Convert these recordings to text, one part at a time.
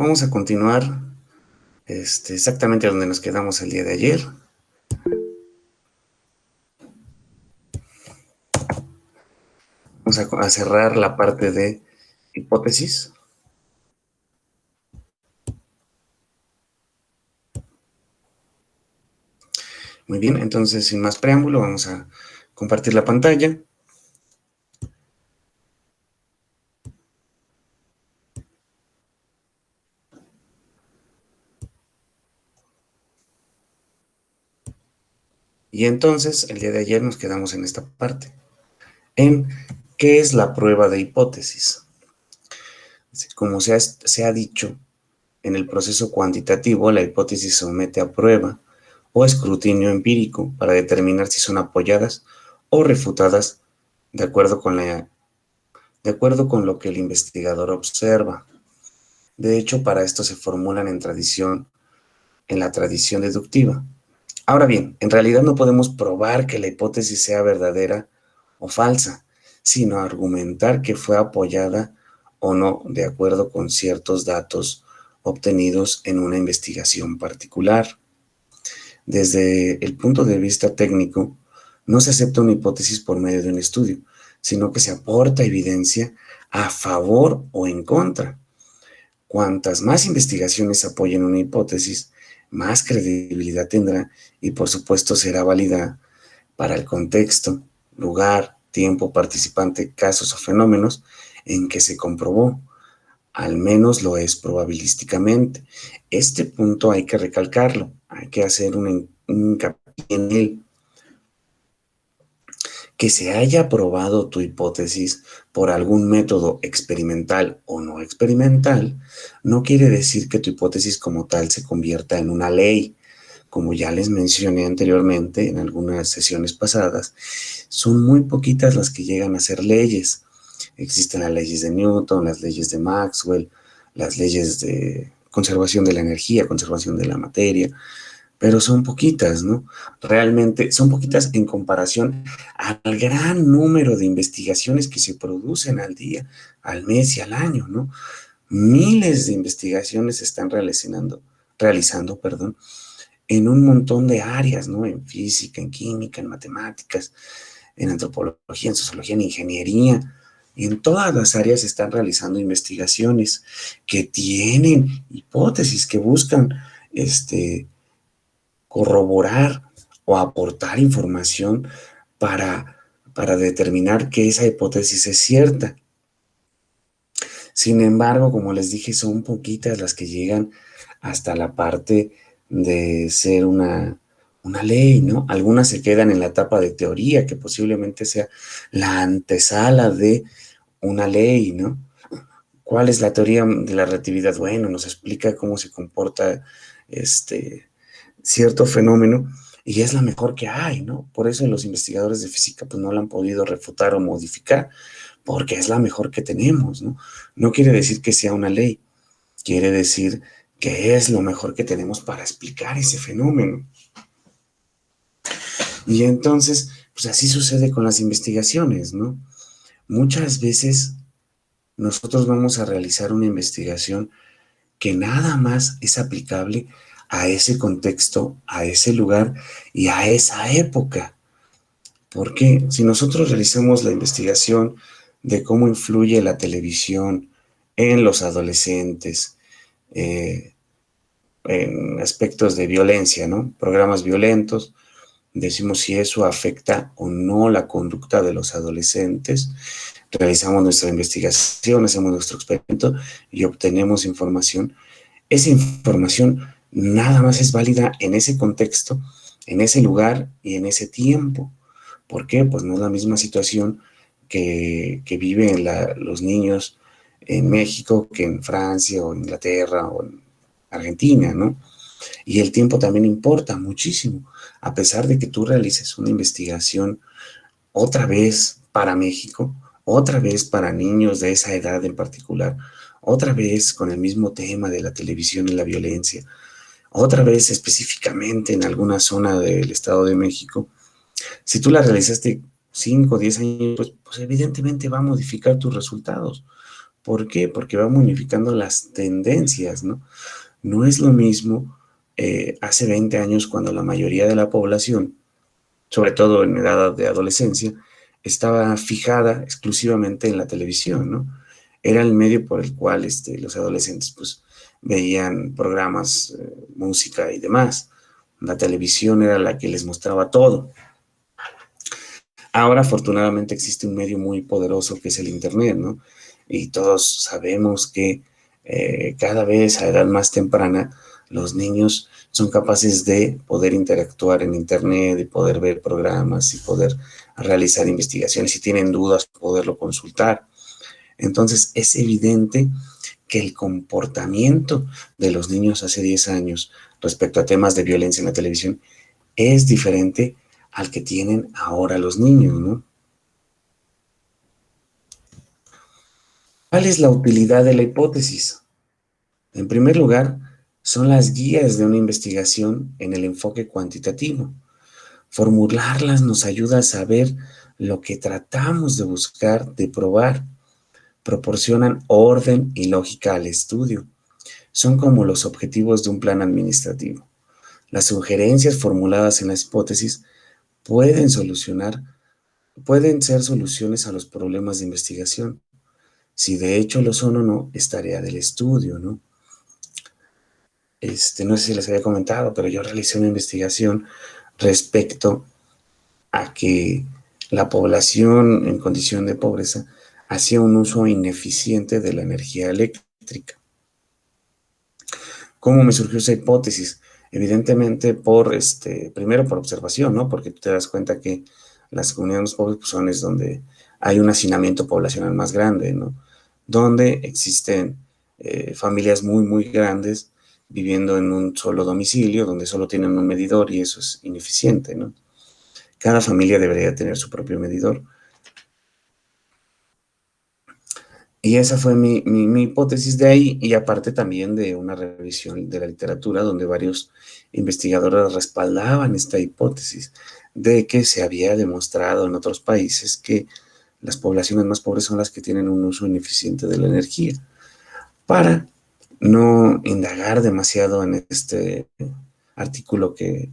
vamos a continuar exactamente donde nos quedamos el día de ayer. Vamos a cerrar la parte de hipótesis. Muy bien, entonces sin más preámbulo vamos a compartir la pantalla. Y entonces el día de ayer nos quedamos en esta parte, en qué es la prueba de hipótesis. Como se ha dicho, en el proceso cuantitativo la hipótesis se somete a prueba o escrutinio empírico para determinar si son apoyadas o refutadas de acuerdo con lo que el investigador observa. De hecho, para esto se formulan en la tradición deductiva. Ahora bien, en realidad no podemos probar que la hipótesis sea verdadera o falsa, sino argumentar que fue apoyada o no de acuerdo con ciertos datos obtenidos en una investigación particular. Desde el punto de vista técnico, no se acepta una hipótesis por medio de un estudio, sino que se aporta evidencia a favor o en contra. Cuantas más investigaciones apoyen una hipótesis, más credibilidad tendrá y por supuesto será válida para el contexto, lugar, tiempo, participante, casos o fenómenos en que se comprobó. Al menos lo es probabilísticamente. Este punto hay que recalcarlo, hay que hacer un hincapié en él. Que se haya probado tu hipótesis por algún método experimental o no experimental, no quiere decir que tu hipótesis como tal se convierta en una ley. Como ya les mencioné anteriormente en algunas sesiones pasadas, son muy poquitas las que llegan a ser leyes. Existen las leyes de Newton, las leyes de Maxwell, las leyes de conservación de la energía, conservación de la materia, pero son poquitas, ¿no? Realmente son poquitas en comparación al gran número de investigaciones que se producen al día, al mes y al año, ¿no? Miles de investigaciones se están realizando, en un montón de áreas, ¿no? En física, en química, en matemáticas, en antropología, en sociología, en ingeniería. En todas las áreas se están realizando investigaciones que tienen hipótesis, que buscan corroborar o aportar información para, para determinar que esa hipótesis es cierta. Sin embargo, como les dije, son poquitas las que llegan hasta la parte de ser una ley, ¿no? Algunas se quedan en la etapa de teoría, que posiblemente sea la antesala de una ley, ¿no? ¿Cuál es la teoría de la relatividad? Bueno, nos explica cómo se comporta cierto fenómeno y es la mejor que hay, ¿no? Por eso los investigadores de física pues no la han podido refutar o modificar, porque es la mejor que tenemos, ¿no? No quiere decir que sea una ley, quiere decir que es lo mejor que tenemos para explicar ese fenómeno. Y entonces, pues así sucede con las investigaciones, ¿no? Muchas veces nosotros vamos a realizar una investigación que nada más es aplicable a ese contexto, a ese lugar y a esa época. Porque si nosotros realizamos la investigación de cómo influye la televisión en los adolescentes, en aspectos de violencia, ¿no? Programas violentos, decimos si eso afecta o no la conducta de los adolescentes, realizamos nuestra investigación, hacemos nuestro experimento y obtenemos información. Esa información nada más es válida en ese contexto, en ese lugar y en ese tiempo. ¿Por qué? Pues no es la misma situación que viven los niños en México que en Francia o en Inglaterra o en Argentina, ¿no? Y el tiempo también importa muchísimo. A pesar de que tú realices una investigación otra vez para México, otra vez para niños de esa edad en particular, otra vez con el mismo tema de la televisión y la violencia, otra vez específicamente en alguna zona del Estado de México, si tú la realizaste 5 o 10 años, pues evidentemente va a modificar tus resultados. ¿Por qué? Porque va modificando las tendencias, ¿no? No es lo mismo hace 20 años cuando la mayoría de la población, sobre todo en edad de adolescencia, estaba fijada exclusivamente en la televisión, ¿no? Era el medio por el cual los adolescentes pues veían programas, música y demás. La televisión era la que les mostraba todo. Ahora, afortunadamente, existe un medio muy poderoso que es el Internet, ¿no? Y todos sabemos que cada vez a edad más temprana los niños son capaces de poder interactuar en Internet, de poder ver programas y poder realizar investigaciones. Si tienen dudas, poderlo consultar. Entonces, es evidente que el comportamiento de los niños hace 10 años respecto a temas de violencia en la televisión es diferente al que tienen ahora los niños, ¿no? ¿Cuál es la utilidad de la hipótesis? En primer lugar, son las guías de una investigación en el enfoque cuantitativo. Formularlas nos ayuda a saber lo que tratamos de buscar, de probar. Proporcionan orden y lógica al estudio. Son como los objetivos de un plan administrativo. Las sugerencias formuladas en la hipótesis pueden solucionar, pueden ser soluciones a los problemas de investigación. Si de hecho lo son o no, es tarea del estudio, ¿no? No sé si les había comentado, pero yo realicé una investigación respecto a que la población en condición de pobreza hacía un uso ineficiente de la energía eléctrica. ¿Cómo me surgió esa hipótesis? Evidentemente primero por observación, ¿no? Porque tú te das cuenta que las comunidades más pobres pues, son donde hay un hacinamiento poblacional más grande, ¿no? Donde existen familias muy, muy grandes viviendo en un solo domicilio, donde solo tienen un medidor y eso es ineficiente, ¿no? Cada familia debería tener su propio medidor. Y esa fue mi hipótesis de ahí, y aparte también de una revisión de la literatura donde varios investigadores respaldaban esta hipótesis de que se había demostrado en otros países que las poblaciones más pobres son las que tienen un uso ineficiente de la energía. Para no indagar demasiado en este artículo que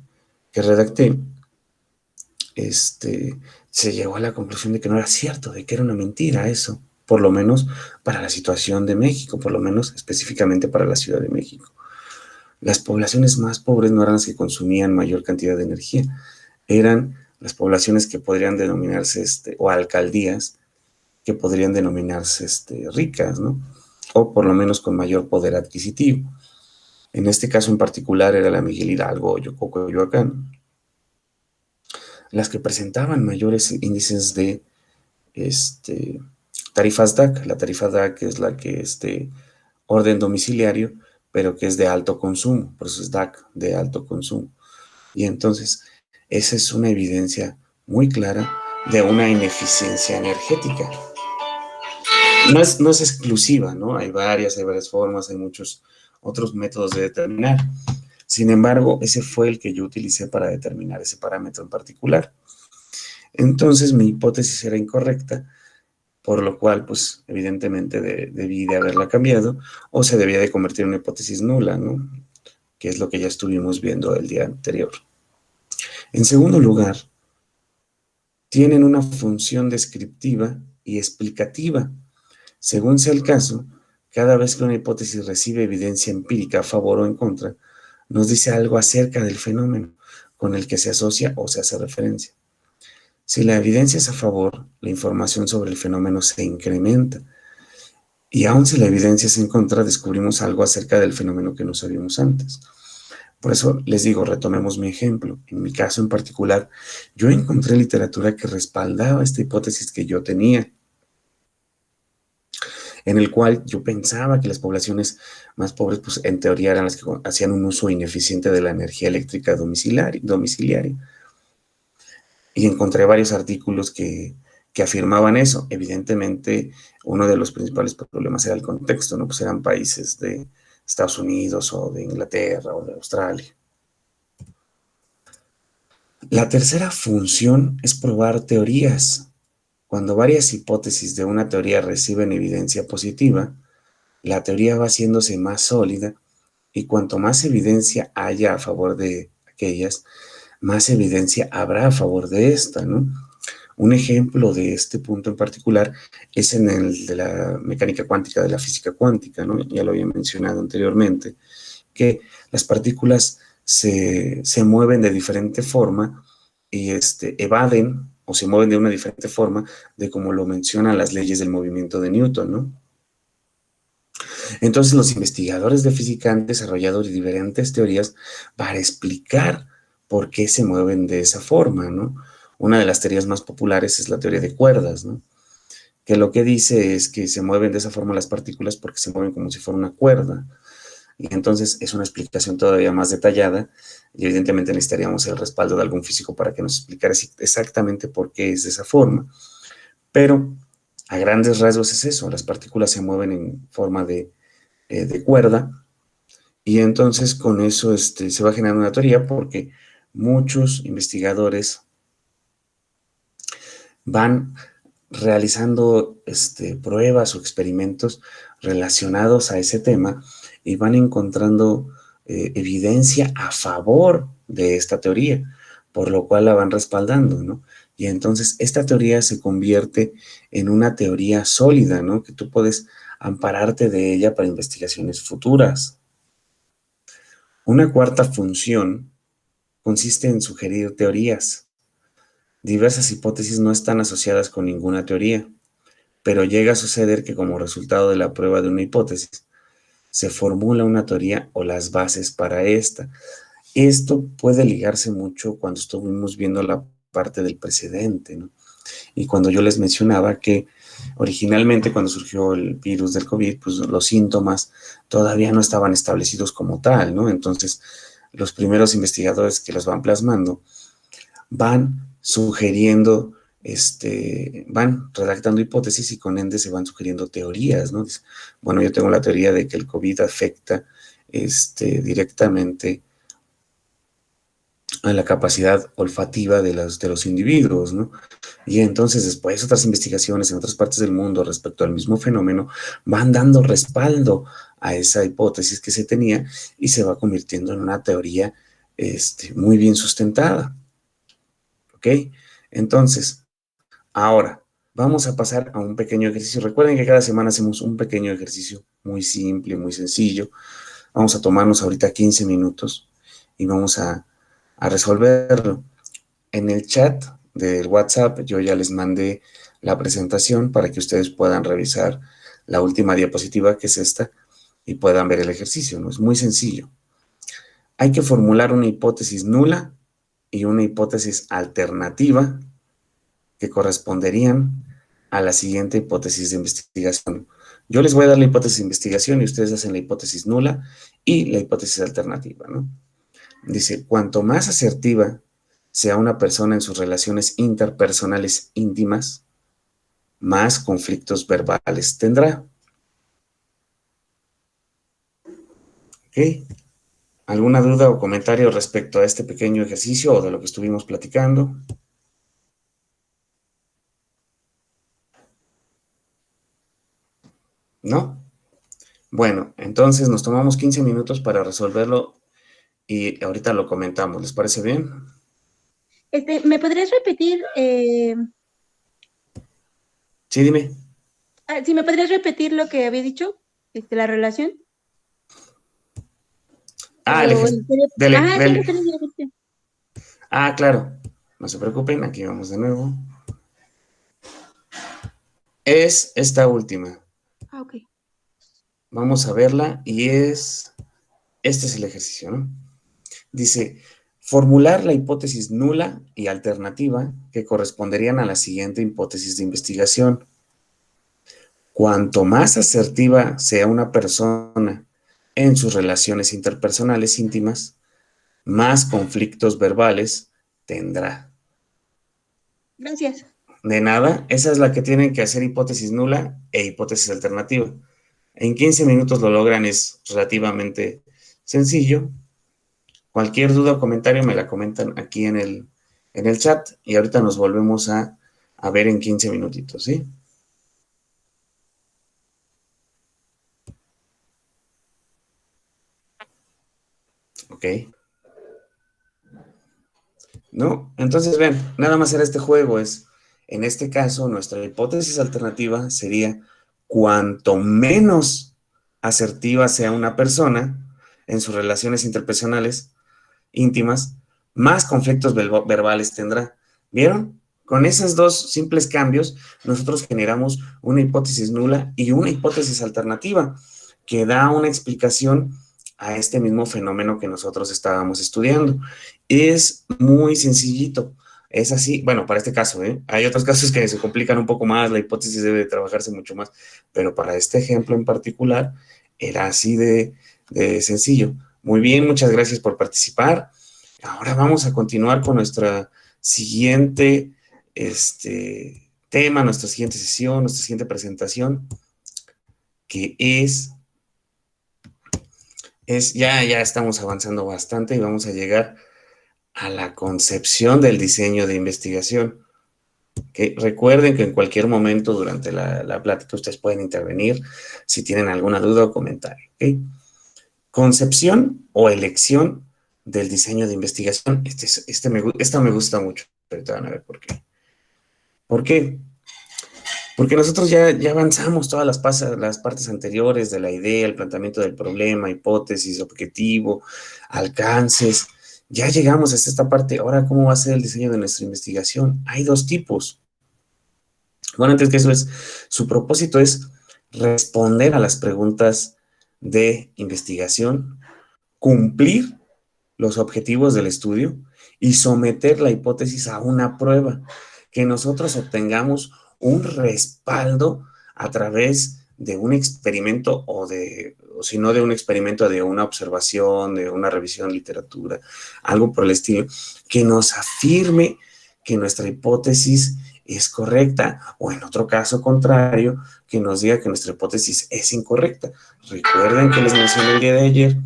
redacté, se llegó a la conclusión de que no era cierto, de que era una mentira eso, por lo menos para la situación de México, por lo menos específicamente para la Ciudad de México. Las poblaciones más pobres no eran las que consumían mayor cantidad de energía, eran las poblaciones que podrían denominarse, o alcaldías, que podrían denominarse ricas, ¿no? O por lo menos con mayor poder adquisitivo. En este caso en particular era la Miguel Hidalgo o Coyoacán, las que presentaban mayores índices de tarifas DAC. La tarifa DAC es la que orden domiciliario, pero que es de alto consumo, por eso es DAC, de alto consumo. Y entonces, esa es una evidencia muy clara de una ineficiencia energética. No es exclusiva, ¿no? Hay varias formas, hay muchos otros métodos de determinar. Sin embargo, ese fue el que yo utilicé para determinar ese parámetro en particular. Entonces, mi hipótesis era incorrecta, por lo cual, pues, evidentemente debí de haberla cambiado, o se debía de convertir en una hipótesis nula, ¿no? Que es lo que ya estuvimos viendo el día anterior. En segundo lugar, tienen una función descriptiva y explicativa. Según sea el caso, cada vez que una hipótesis recibe evidencia empírica a favor o en contra, nos dice algo acerca del fenómeno con el que se asocia o se hace referencia. Si la evidencia es a favor, la información sobre el fenómeno se incrementa. Y aun si la evidencia es en contra, descubrimos algo acerca del fenómeno que no sabíamos antes. Por eso les digo, retomemos mi ejemplo. En mi caso en particular, yo encontré literatura que respaldaba esta hipótesis que yo tenía, en el cual yo pensaba que las poblaciones más pobres, pues en teoría eran las que hacían un uso ineficiente de la energía eléctrica domiciliaria. Y encontré varios artículos que afirmaban eso. Evidentemente, uno de los principales problemas era el contexto, ¿no? Pues eran países de Estados Unidos o de Inglaterra o de Australia. La tercera función es probar teorías Cuando varias hipótesis de una teoría reciben evidencia positiva, la teoría va haciéndose más sólida y cuanto más evidencia haya a favor de aquellas, más evidencia habrá a favor de esta, ¿no? Un ejemplo de este punto en particular es en el de la mecánica cuántica, de la física cuántica, ¿no? Ya lo había mencionado anteriormente, que las partículas se mueven de diferente forma y evaden o se mueven de una diferente forma de como lo mencionan las leyes del movimiento de Newton, ¿no? Entonces los investigadores de física han desarrollado diferentes teorías para explicar por qué se mueven de esa forma, ¿no? Una de las teorías más populares es la teoría de cuerdas, ¿no? Que lo que dice es que se mueven de esa forma las partículas porque se mueven como si fuera una cuerda. Y entonces es una explicación todavía más detallada y evidentemente necesitaríamos el respaldo de algún físico para que nos explicara exactamente por qué es de esa forma. Pero a grandes rasgos es eso, las partículas se mueven en forma de cuerda y entonces con eso se va generando una teoría porque muchos investigadores van realizando pruebas o experimentos relacionados a ese tema y van encontrando evidencia a favor de esta teoría, por lo cual la van respaldando, ¿no? Y entonces esta teoría se convierte en una teoría sólida, ¿no? Que tú puedes ampararte de ella para investigaciones futuras. Una cuarta función consiste en sugerir teorías. Diversas hipótesis no están asociadas con ninguna teoría, pero llega a suceder que como resultado de la prueba de una hipótesis, se formula una teoría o las bases para esta. Esto puede ligarse mucho cuando estuvimos viendo la parte del precedente, ¿no? Y cuando yo les mencionaba que originalmente cuando surgió el virus del COVID, pues los síntomas todavía no estaban establecidos como tal, ¿no? Entonces, los primeros investigadores que los van plasmando van sugiriendo, van redactando hipótesis y con ende se van sugiriendo teorías, ¿no? Bueno, yo tengo la teoría de que el COVID afecta directamente a la capacidad olfativa de los individuos, ¿no? Y entonces después otras investigaciones en otras partes del mundo respecto al mismo fenómeno van dando respaldo a esa hipótesis que se tenía y se va convirtiendo en una teoría muy bien sustentada. ¿Ok? Entonces, ahora vamos a pasar a un pequeño ejercicio. Recuerden que cada semana hacemos un pequeño ejercicio muy simple, muy sencillo. Vamos a tomarnos ahorita 15 minutos y vamos a resolverlo. En el chat del WhatsApp yo ya les mandé la presentación para que ustedes puedan revisar la última diapositiva, que es esta, y puedan ver el ejercicio, ¿no? Es muy sencillo. Hay que formular una hipótesis nula y una hipótesis alternativa que corresponderían a la siguiente hipótesis de investigación. Yo les voy a dar la hipótesis de investigación y ustedes hacen la hipótesis nula y la hipótesis alternativa, ¿no? Dice, cuanto más asertiva sea una persona en sus relaciones interpersonales íntimas, más conflictos verbales tendrá. ¿Ok? ¿Alguna duda o comentario respecto a este pequeño ejercicio o de lo que estuvimos platicando? ¿No? Bueno, entonces nos tomamos 15 minutos para resolverlo y ahorita lo comentamos. ¿Les parece bien? ¿Me podrías repetir, Sí, dime. si me podrías repetir lo que había dicho, la relación? Ah, el ejercicio. Dele, Ajá, sí, dele. referencia a la gestión. Ah, claro. No se preocupen, aquí vamos de nuevo. Es esta última. Ah, ok. Vamos a verla y este es el ejercicio, ¿no? Dice, formular la hipótesis nula y alternativa que corresponderían a la siguiente hipótesis de investigación. Cuanto más asertiva sea una persona en sus relaciones interpersonales íntimas, más conflictos verbales tendrá. Gracias. De nada, esa es la que tienen que hacer hipótesis nula e hipótesis alternativa. En 15 minutos lo logran, es relativamente sencillo. Cualquier duda o comentario me la comentan aquí en el chat y ahorita nos volvemos a a ver en 15 minutitos, ¿sí? Ok. ¿No? Entonces, ven, nada más era este juego, en este caso, nuestra hipótesis alternativa sería cuanto menos asertiva sea una persona en sus relaciones interpersonales íntimas, más conflictos verbales tendrá. ¿Vieron? Con esos dos simples cambios, nosotros generamos una hipótesis nula y una hipótesis alternativa que da una explicación a este mismo fenómeno que nosotros estábamos estudiando. Es muy sencillito. Es así, bueno, para este caso, ¿eh? Hay otros casos que se complican un poco más, la hipótesis debe trabajarse mucho más, pero para este ejemplo en particular era así de sencillo. Muy bien, muchas gracias por participar. Ahora vamos a continuar con nuestra siguiente tema, nuestra siguiente sesión, nuestra siguiente presentación, que ya estamos avanzando bastante y vamos a llegar a la concepción del diseño de investigación. Que recuerden que en cualquier momento durante la plática ustedes pueden intervenir si tienen alguna duda o comentario. ¿Okay? Concepción o elección del diseño de investigación. Esta me gusta mucho. Ahorita van a ver por qué. ¿Por qué? Porque nosotros ya avanzamos todas las partes anteriores de la idea, el planteamiento del problema, hipótesis, objetivo, alcances. Ya llegamos hasta esta parte. Ahora, ¿cómo va a ser el diseño de nuestra investigación? Hay dos tipos. Bueno, antes que eso su propósito es responder a las preguntas de investigación, cumplir los objetivos del estudio y someter la hipótesis a una prueba, que nosotros obtengamos un respaldo a través de un experimento o si no de un experimento, de una observación, de una revisión de literatura, algo por el estilo, que nos afirme que nuestra hipótesis es correcta, o en otro caso contrario, que nos diga que nuestra hipótesis es incorrecta. Recuerden que les mencioné el día de ayer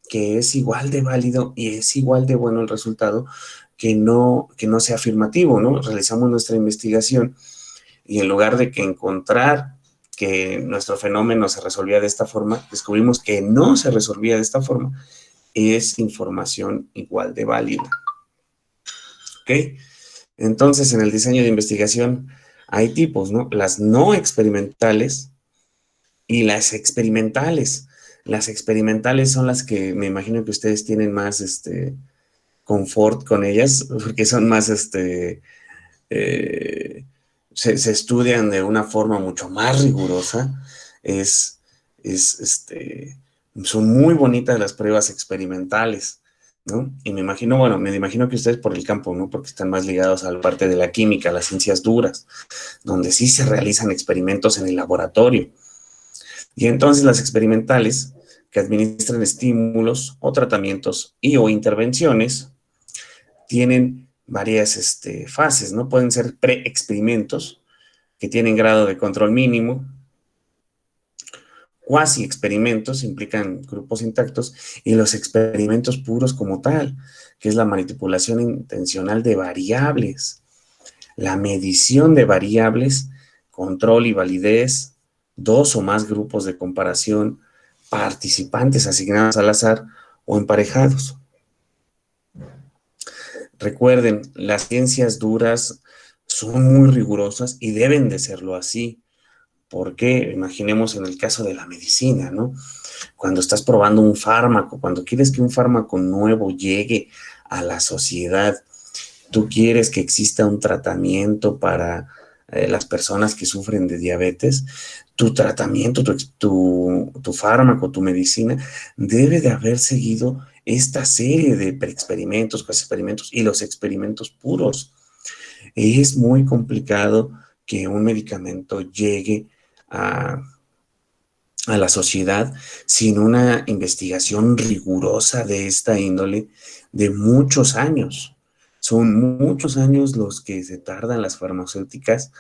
que es igual de válido y es igual de bueno el resultado que no sea afirmativo, ¿no? Realizamos nuestra investigación y en lugar de que encontrar que nuestro fenómeno se resolvía de esta forma, descubrimos que no se resolvía de esta forma. Es información igual de válida. ¿Ok? Entonces, en el diseño de investigación hay tipos, ¿no? Las no experimentales y las experimentales. Las experimentales son las que me imagino que ustedes tienen más confort con ellas, porque son más eh, se estudian de una forma mucho más rigurosa. Es, es son muy bonitas las pruebas experimentales, ¿no? Y me imagino que ustedes por el campo, ¿no? Porque están más ligados a la parte de la química, a las ciencias duras, donde sí se realizan experimentos en el laboratorio. Y entonces las experimentales, que administran estímulos o tratamientos y o intervenciones, tienen varias fases, ¿no? Pueden ser pre-experimentos, que tienen grado de control mínimo, cuasi experimentos, implican grupos intactos, y los experimentos puros como tal, que es la manipulación intencional de variables, la medición de variables, control y validez, dos o más grupos de comparación, participantes asignados al azar o emparejados. Recuerden, las ciencias duras son muy rigurosas y deben de serlo así. Porque imaginemos en el caso de la medicina, ¿no? Cuando estás probando un fármaco, cuando quieres que un fármaco nuevo llegue a la sociedad, tú quieres que exista un tratamiento para las personas que sufren de diabetes, tu tratamiento, tu fármaco, tu medicina, debe de haber seguido esta serie de experimentos, experimentos y los experimentos puros. Es muy complicado que un medicamento llegue a, a la sociedad sin una investigación rigurosa de esta índole de muchos años. Son muchos años los que se tardan las farmacéuticas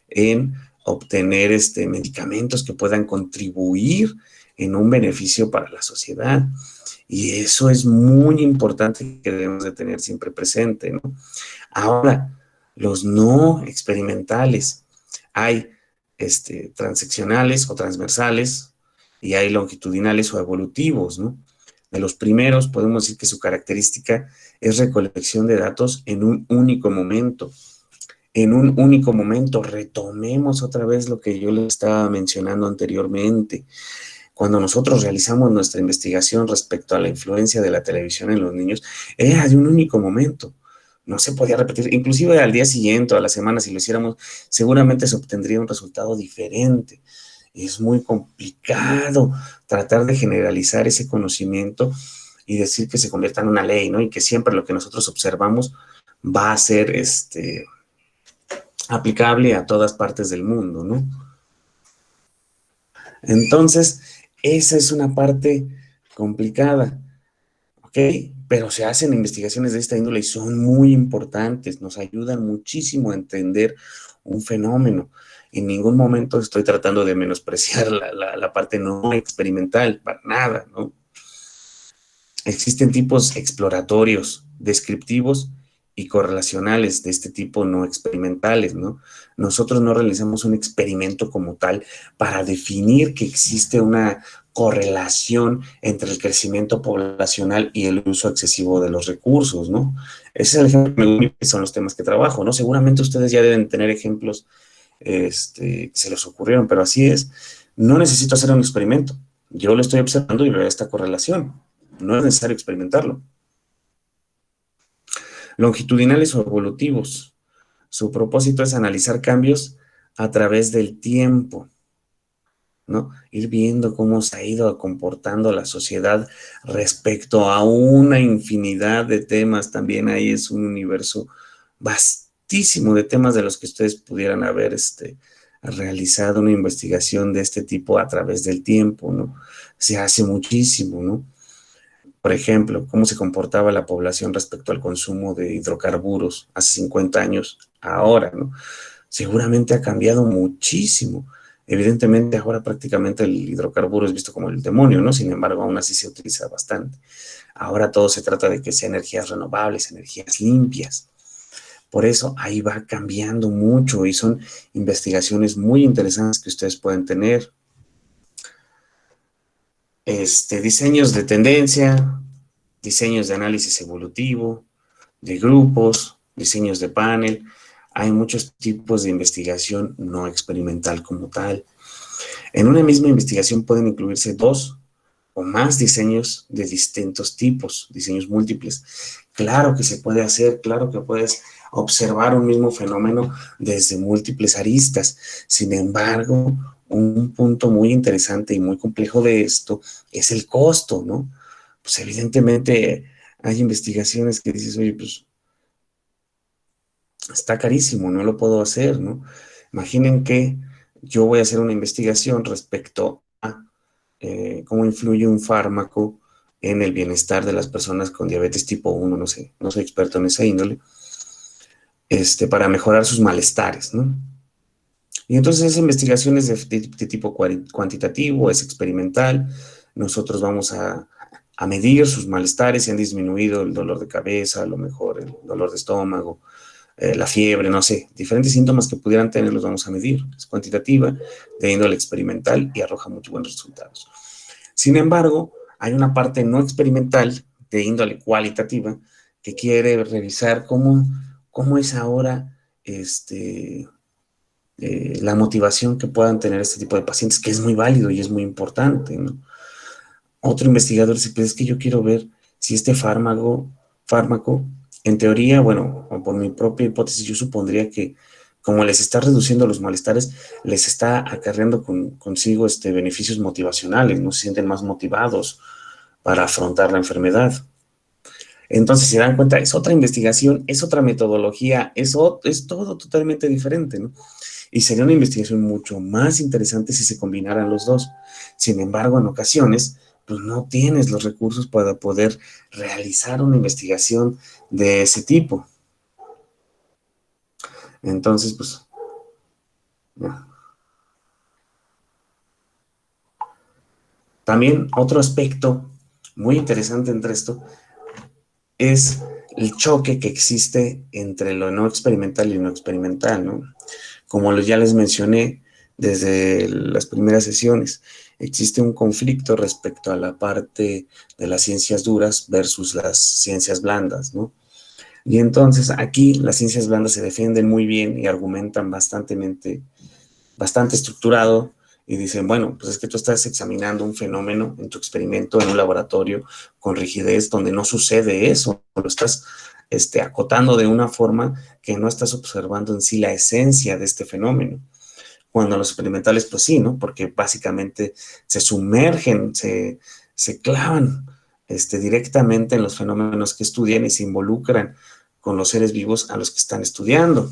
en obtener medicamentos que puedan contribuir en un beneficio para la sociedad. Y eso es muy importante que debemos de tener siempre presente, ¿no? Ahora, los no experimentales. Hay transeccionales o transversales y hay longitudinales o evolutivos, ¿no? De los primeros podemos decir que su característica es recolección de datos en un único momento. En un único momento, retomemos otra vez lo que yo les estaba mencionando anteriormente. Cuando nosotros realizamos nuestra investigación respecto a la influencia de la televisión en los niños, era de un único momento. No se podía repetir, inclusive al día siguiente o a la semana, si lo hiciéramos, seguramente se obtendría un resultado diferente. Es muy complicado tratar de generalizar ese conocimiento y decir que se convierta en una ley, ¿no? Y que siempre lo que nosotros observamos va a ser aplicable a todas partes del mundo, ¿no? Entonces, esa es una parte complicada, ¿ok? Pero se hacen investigaciones de esta índole y son muy importantes, nos ayudan muchísimo a entender un fenómeno. En ningún momento estoy tratando de menospreciar la parte no experimental, para nada, ¿no? Existen tipos exploratorios, descriptivos y correlacionales de este tipo no experimentales, ¿no? Nosotros no realizamos un experimento como tal para definir que existe una correlación entre el crecimiento poblacional y el uso excesivo de los recursos, ¿no? Ese es el ejemplo que son los temas que trabajo, ¿no? Seguramente ustedes ya deben tener ejemplos que se les ocurrieron, pero así es. No necesito hacer un experimento. Yo lo estoy observando y veo esta correlación. No es necesario experimentarlo. Longitudinales o evolutivos. Su propósito es analizar cambios a través del tiempo, ¿no? Ir viendo cómo se ha ido comportando la sociedad respecto a una infinidad de temas. También ahí es un universo vastísimo de temas de los que ustedes pudieran haber realizado una investigación de este tipo a través del tiempo, ¿no? Se hace muchísimo, ¿no? Por ejemplo, cómo se comportaba la población respecto al consumo de hidrocarburos hace 50 años, ahora, ¿no? Seguramente ha cambiado muchísimo. Evidentemente, ahora prácticamente el hidrocarburo es visto como el demonio, ¿no? Sin embargo, aún así se utiliza bastante. Ahora todo se trata de que sean energías renovables, energías limpias. Por eso ahí va cambiando mucho y son investigaciones muy interesantes que ustedes pueden tener. Diseños de tendencia, diseños de análisis evolutivo, de grupos, diseños de panel. Hay muchos tipos de investigación no experimental como tal. En una misma investigación pueden incluirse dos o más diseños de distintos tipos, diseños múltiples. Claro que se puede hacer, claro que puedes observar un mismo fenómeno desde múltiples aristas. Sin embargo, un punto muy interesante y muy complejo de esto es el costo, ¿no? Pues evidentemente hay investigaciones que dices, oye, pues está carísimo, no lo puedo hacer, ¿no? Imaginen que yo voy a hacer una investigación respecto a cómo influye un fármaco en el bienestar de las personas con diabetes tipo 1, no sé, no soy experto en esa índole, para mejorar sus malestares, ¿no? Y entonces esa investigación es de tipo cuantitativo, es experimental, nosotros vamos a medir sus malestares, si han disminuido el dolor de cabeza, a lo mejor el dolor de estómago, la fiebre, no sé, diferentes síntomas que pudieran tener los vamos a medir. Es cuantitativa, de índole experimental y arroja muy buenos resultados. Sin embargo, hay una parte no experimental de índole cualitativa que quiere revisar cómo es ahora la motivación que puedan tener este tipo de pacientes, que es muy válido y es muy importante, ¿no? Otro investigador dice, pues es que yo quiero ver si este fármaco, en teoría, bueno, por mi propia hipótesis, yo supondría que como les está reduciendo los malestares, les está acarreando consigo beneficios motivacionales, no se sienten más motivados para afrontar la enfermedad. Entonces, si se dan cuenta, es otra investigación, es otra metodología, es todo totalmente diferente, ¿no? Y sería una investigación mucho más interesante si se combinaran los dos. Sin embargo, en ocasiones, pues no tienes los recursos para poder realizar una investigación de ese tipo. Entonces, pues, ya. También otro aspecto muy interesante entre esto es el choque que existe entre lo no experimental y lo no experimental, ¿no? Como ya les mencioné desde las primeras sesiones, existe un conflicto respecto a la parte de las ciencias duras versus las ciencias blandas, ¿no? Y entonces aquí las ciencias blandas se defienden muy bien y argumentan bastante estructurado y dicen, bueno, pues es que tú estás examinando un fenómeno en tu experimento en un laboratorio con rigidez donde no sucede eso, lo estás acotando de una forma que no estás observando en sí la esencia de este fenómeno. Cuando los experimentales, pues sí, ¿no? Porque básicamente se sumergen, se clavan directamente en los fenómenos que estudian y se involucran con los seres vivos a los que están estudiando.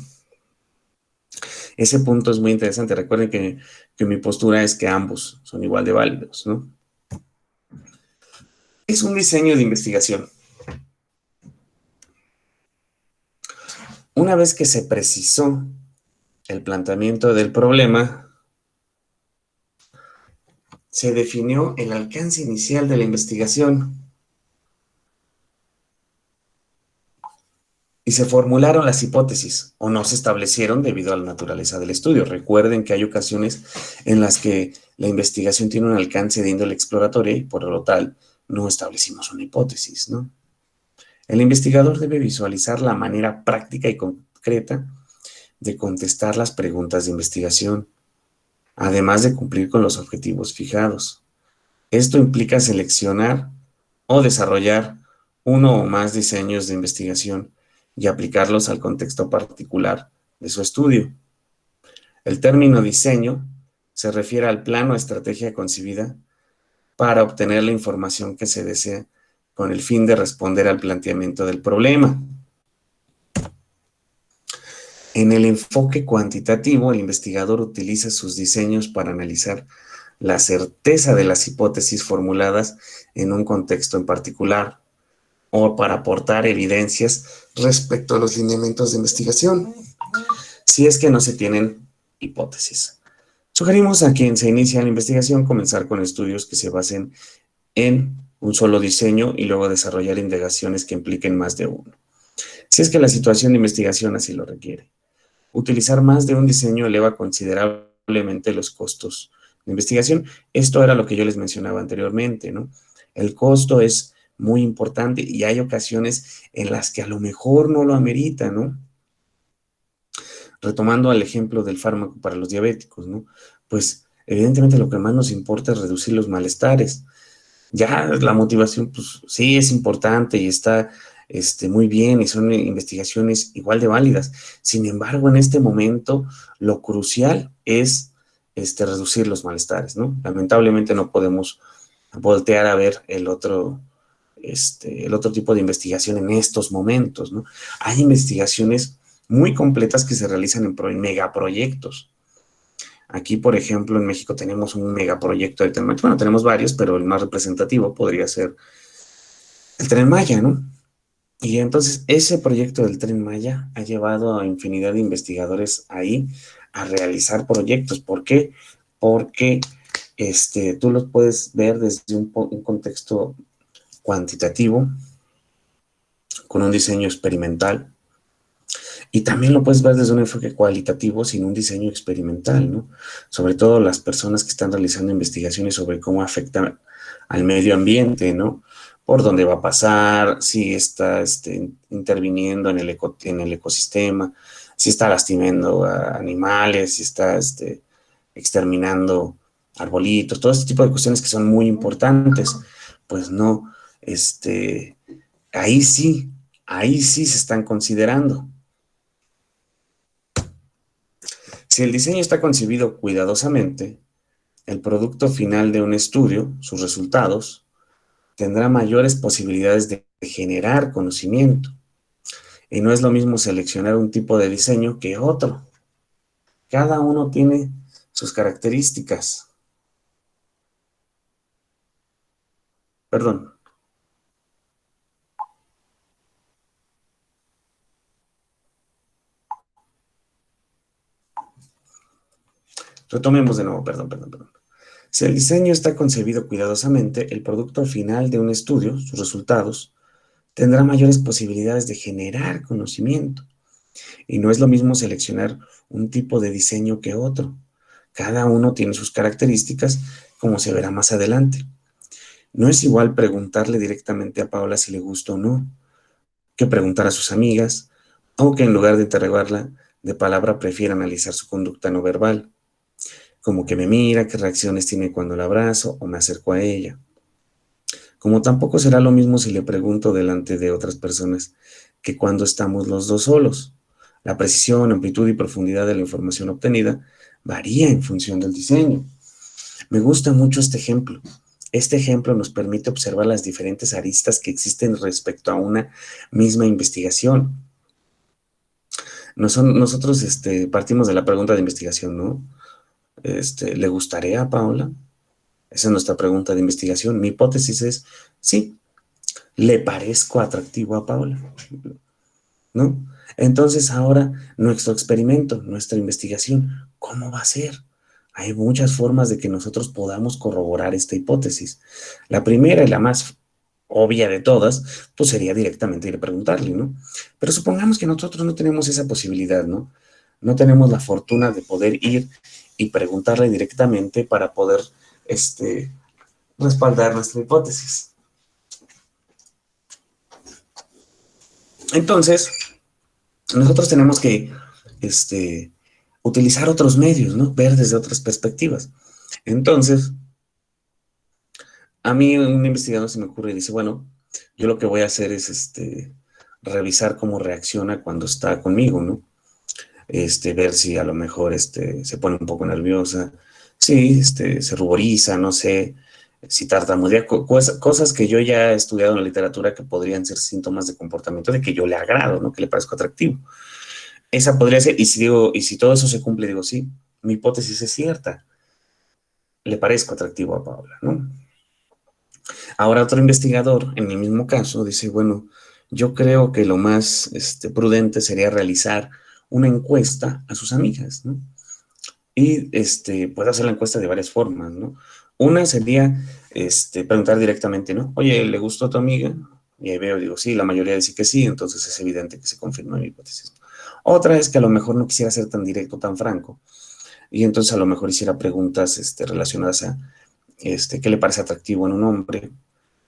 Ese punto es muy interesante. Recuerden que mi postura es que ambos son igual de válidos, ¿no? Es un diseño de investigación. Una vez que se precisó el planteamiento del problema, se definió el alcance inicial de la investigación y se formularon las hipótesis o no se establecieron debido a la naturaleza del estudio. Recuerden que hay ocasiones en las que la investigación tiene un alcance de índole exploratoria y por lo tal no establecimos una hipótesis, ¿no? El investigador debe visualizar la manera práctica y concreta de contestar las preguntas de investigación, además de cumplir con los objetivos fijados. Esto implica seleccionar o desarrollar uno o más diseños de investigación y aplicarlos al contexto particular de su estudio. El término diseño se refiere al plano o estrategia concebida para obtener la información que se desea con el fin de responder al planteamiento del problema. En el enfoque cuantitativo, el investigador utiliza sus diseños para analizar la certeza de las hipótesis formuladas en un contexto en particular o para aportar evidencias respecto a los lineamientos de investigación, si es que no se tienen hipótesis. Sugerimos a quien se inicia la investigación comenzar con estudios que se basen en un solo diseño y luego desarrollar indagaciones que impliquen más de uno, si es que la situación de investigación así lo requiere. Utilizar más de un diseño eleva considerablemente los costos de investigación. Esto era lo que yo les mencionaba anteriormente, ¿no? El costo es muy importante y hay ocasiones en las que a lo mejor no lo amerita, ¿no? Retomando al ejemplo del fármaco para los diabéticos, ¿no? Pues evidentemente lo que más nos importa es reducir los malestares. Ya la motivación, pues sí es importante y está muy bien y son investigaciones igual de válidas. Sin embargo, en este momento, lo crucial es reducir los malestares, ¿no? Lamentablemente no podemos voltear a ver el otro tipo de investigación en estos momentos, ¿no? Hay investigaciones muy completas que se realizan en megaproyectos. Aquí, por ejemplo, en México tenemos un megaproyecto de Tren Maya. Bueno, tenemos varios, pero el más representativo podría ser el Tren Maya, ¿no? Y entonces ese proyecto del Tren Maya ha llevado a infinidad de investigadores ahí a realizar proyectos. ¿Por qué? Porque tú los puedes ver desde un contexto cuantitativo, con un diseño experimental, y también lo puedes ver desde un enfoque cualitativo sin un diseño experimental, ¿no? Sobre todo las personas que están realizando investigaciones sobre cómo afecta al medio ambiente, ¿no? Por dónde va a pasar, si está interviniendo en el ecosistema, si está lastimando a animales, si está exterminando arbolitos, todo este tipo de cuestiones que son muy importantes. Pues no, ahí sí, ahí sí se están considerando. Si el diseño está concebido cuidadosamente, el producto final de un estudio, sus resultados, tendrá mayores posibilidades de generar conocimiento. Y no es lo mismo seleccionar un tipo de diseño que otro. Cada uno tiene sus características. Perdón. Retomemos de nuevo, perdón. Si el diseño está concebido cuidadosamente, el producto final de un estudio, sus resultados, tendrá mayores posibilidades de generar conocimiento. Y no es lo mismo seleccionar un tipo de diseño que otro. Cada uno tiene sus características, como se verá más adelante. No es igual preguntarle directamente a Paola si le gusta o no, que preguntar a sus amigas, o que en lugar de interrogarla de palabra prefiera analizar su conducta no verbal, como que me mira, qué reacciones tiene cuando la abrazo o me acerco a ella. Como tampoco será lo mismo si le pregunto delante de otras personas que cuando estamos los dos solos. La precisión, amplitud y profundidad de la información obtenida varía en función del diseño. Me gusta mucho este ejemplo. Este ejemplo nos permite observar las diferentes aristas que existen respecto a una misma investigación. Nosotros partimos de la pregunta de investigación, ¿no? ¿Le gustaría a Paola? Esa es nuestra pregunta de investigación. Mi hipótesis es, sí, le parezco atractivo a Paola, ¿no? Entonces ahora nuestro experimento, nuestra investigación, ¿cómo va a ser? Hay muchas formas de que nosotros podamos corroborar esta hipótesis. La primera y la más obvia de todas, pues sería directamente ir a preguntarle, ¿no? Pero supongamos que nosotros no tenemos esa posibilidad, ¿no? No tenemos la fortuna de poder ir y preguntarle directamente para poder, respaldar nuestra hipótesis. Entonces, nosotros tenemos que utilizar otros medios, ¿no? Ver desde otras perspectivas. Entonces, a mí un investigador se me ocurre y dice, bueno, yo lo que voy a hacer es revisar cómo reacciona cuando está conmigo, ¿no? Ver si a lo mejor se pone un poco nerviosa, si se ruboriza, no sé, si tartamudea, cosas que yo ya he estudiado en la literatura que podrían ser síntomas de comportamiento de que yo le agrado, ¿no? Que le parezco atractivo. Esa podría ser, y si todo eso se cumple, digo, sí, mi hipótesis es cierta, le parezco atractivo a Paola, ¿no? Ahora otro investigador, en el mismo caso, dice, bueno, yo creo que lo más prudente sería realizar una encuesta a sus amigas, ¿no? Y puede hacer la encuesta de varias formas, ¿no? Una sería preguntar directamente, ¿no? Oye, ¿le gustó a tu amiga? Y ahí veo, digo, sí, la mayoría dice que sí, entonces es evidente que se confirma mi hipótesis. Otra es que a lo mejor no quisiera ser tan directo, tan franco, y entonces a lo mejor hiciera preguntas relacionadas a qué le parece atractivo en un hombre.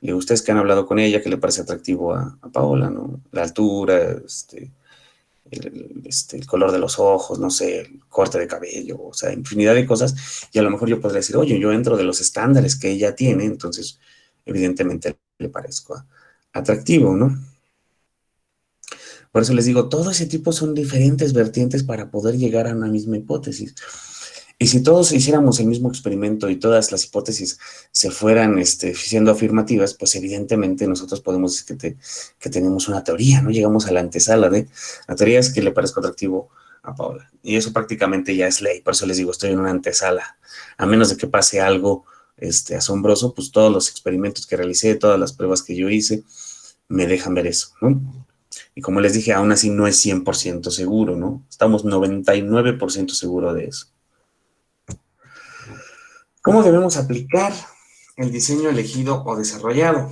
Y ustedes que han hablado con ella, qué le parece atractivo a Paola, ¿no? La altura, el color de los ojos, no sé, el corte de cabello, o sea, infinidad de cosas. Y a lo mejor yo podría decir, oye, yo entro de los estándares que ella tiene, entonces evidentemente le parezco atractivo, ¿no? Por eso les digo, todo ese tipo son diferentes vertientes para poder llegar a una misma hipótesis. Y si todos hiciéramos el mismo experimento y todas las hipótesis se fueran siendo afirmativas, pues evidentemente nosotros podemos decir que tenemos una teoría, ¿no? Llegamos a la antesala de, la teoría es que le parezco atractivo a Paola. Y eso prácticamente ya es ley, por eso les digo, estoy en una antesala. A menos de que pase algo asombroso, pues todos los experimentos que realicé, todas las pruebas que yo hice, me dejan ver eso, ¿no? Y como les dije, aún así no es 100% seguro, ¿no? Estamos 99% seguro de eso. ¿Cómo debemos aplicar el diseño elegido o desarrollado?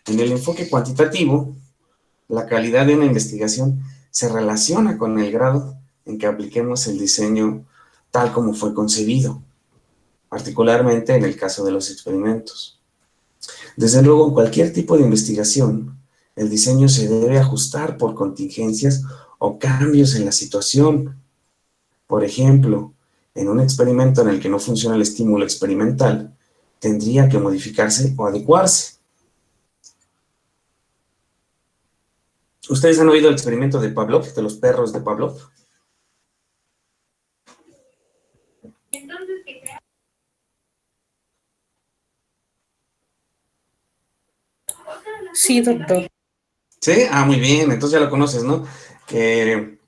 En el enfoque cuantitativo, la calidad de una investigación se relaciona con el grado en que apliquemos el diseño tal como fue concebido, particularmente en el caso de los experimentos. Desde luego, en cualquier tipo de investigación, el diseño se debe ajustar por contingencias o cambios en la situación. Por ejemplo, en un experimento en el que no funciona el estímulo experimental, tendría que modificarse o adecuarse. ¿Ustedes han oído el experimento de Pavlov, de los perros de Pavlov? Sí, doctor. ¿Sí? Ah, muy bien, entonces ya lo conoces, ¿no? Que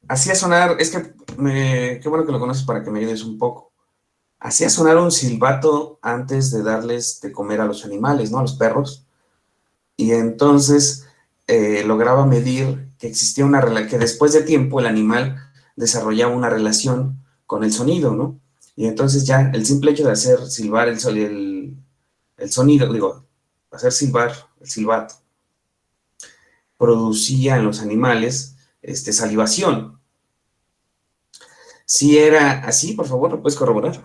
hacía sonar, es que qué bueno que lo conoces para que me ayudes un poco. Hacía sonar un silbato antes de darles de comer a los animales, ¿no? A los perros. Y entonces lograba medir que existía una relación, que después de tiempo el animal desarrollaba una relación con el sonido, ¿no? Y entonces ya el simple hecho de hacer silbar el sonido, digo, hacer silbar, el silbato, producía en los animales salivación. Si era así, por favor, ¿lo puedes corroborar?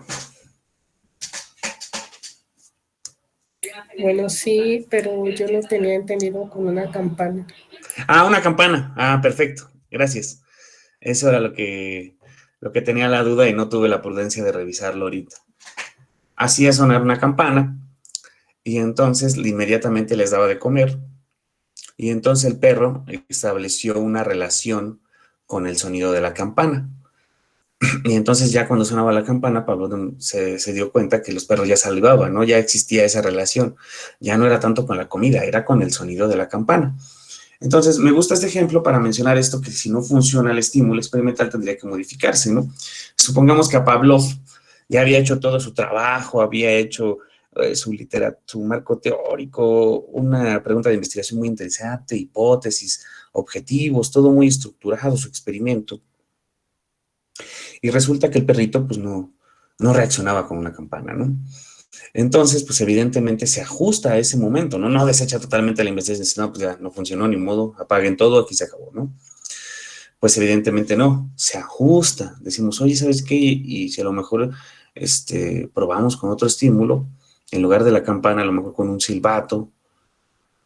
Bueno, sí, pero yo lo tenía entendido con una campana. Ah, una campana. Ah, perfecto. Gracias. Eso era lo que tenía la duda y no tuve la prudencia de revisarlo ahorita. Hacía sonar una campana y entonces inmediatamente les daba de comer. Y entonces el perro estableció una relación con el sonido de la campana. Y entonces ya cuando sonaba la campana, Pablo se dio cuenta que los perros ya salivaban, ¿no? Ya existía esa relación. Ya no era tanto con la comida, era con el sonido de la campana. Entonces, me gusta este ejemplo para mencionar esto, que si no funciona el estímulo experimental tendría que modificarse, ¿no? Supongamos que a Pavlov ya había hecho todo su trabajo, había hecho su marco teórico, una pregunta de investigación muy interesante, hipótesis, objetivos, todo muy estructurado, su experimento. Y resulta que el perrito, pues no reaccionaba con una campana, ¿no? Entonces, pues evidentemente se ajusta a ese momento, ¿no? No desecha totalmente la investigación, dice, no, pues ya no funcionó, ni modo, apaguen todo, aquí se acabó, ¿no? Pues evidentemente no, se ajusta. Decimos, oye, ¿sabes qué? Y si a lo mejor probamos con otro estímulo, en lugar de la campana, a lo mejor con un silbato,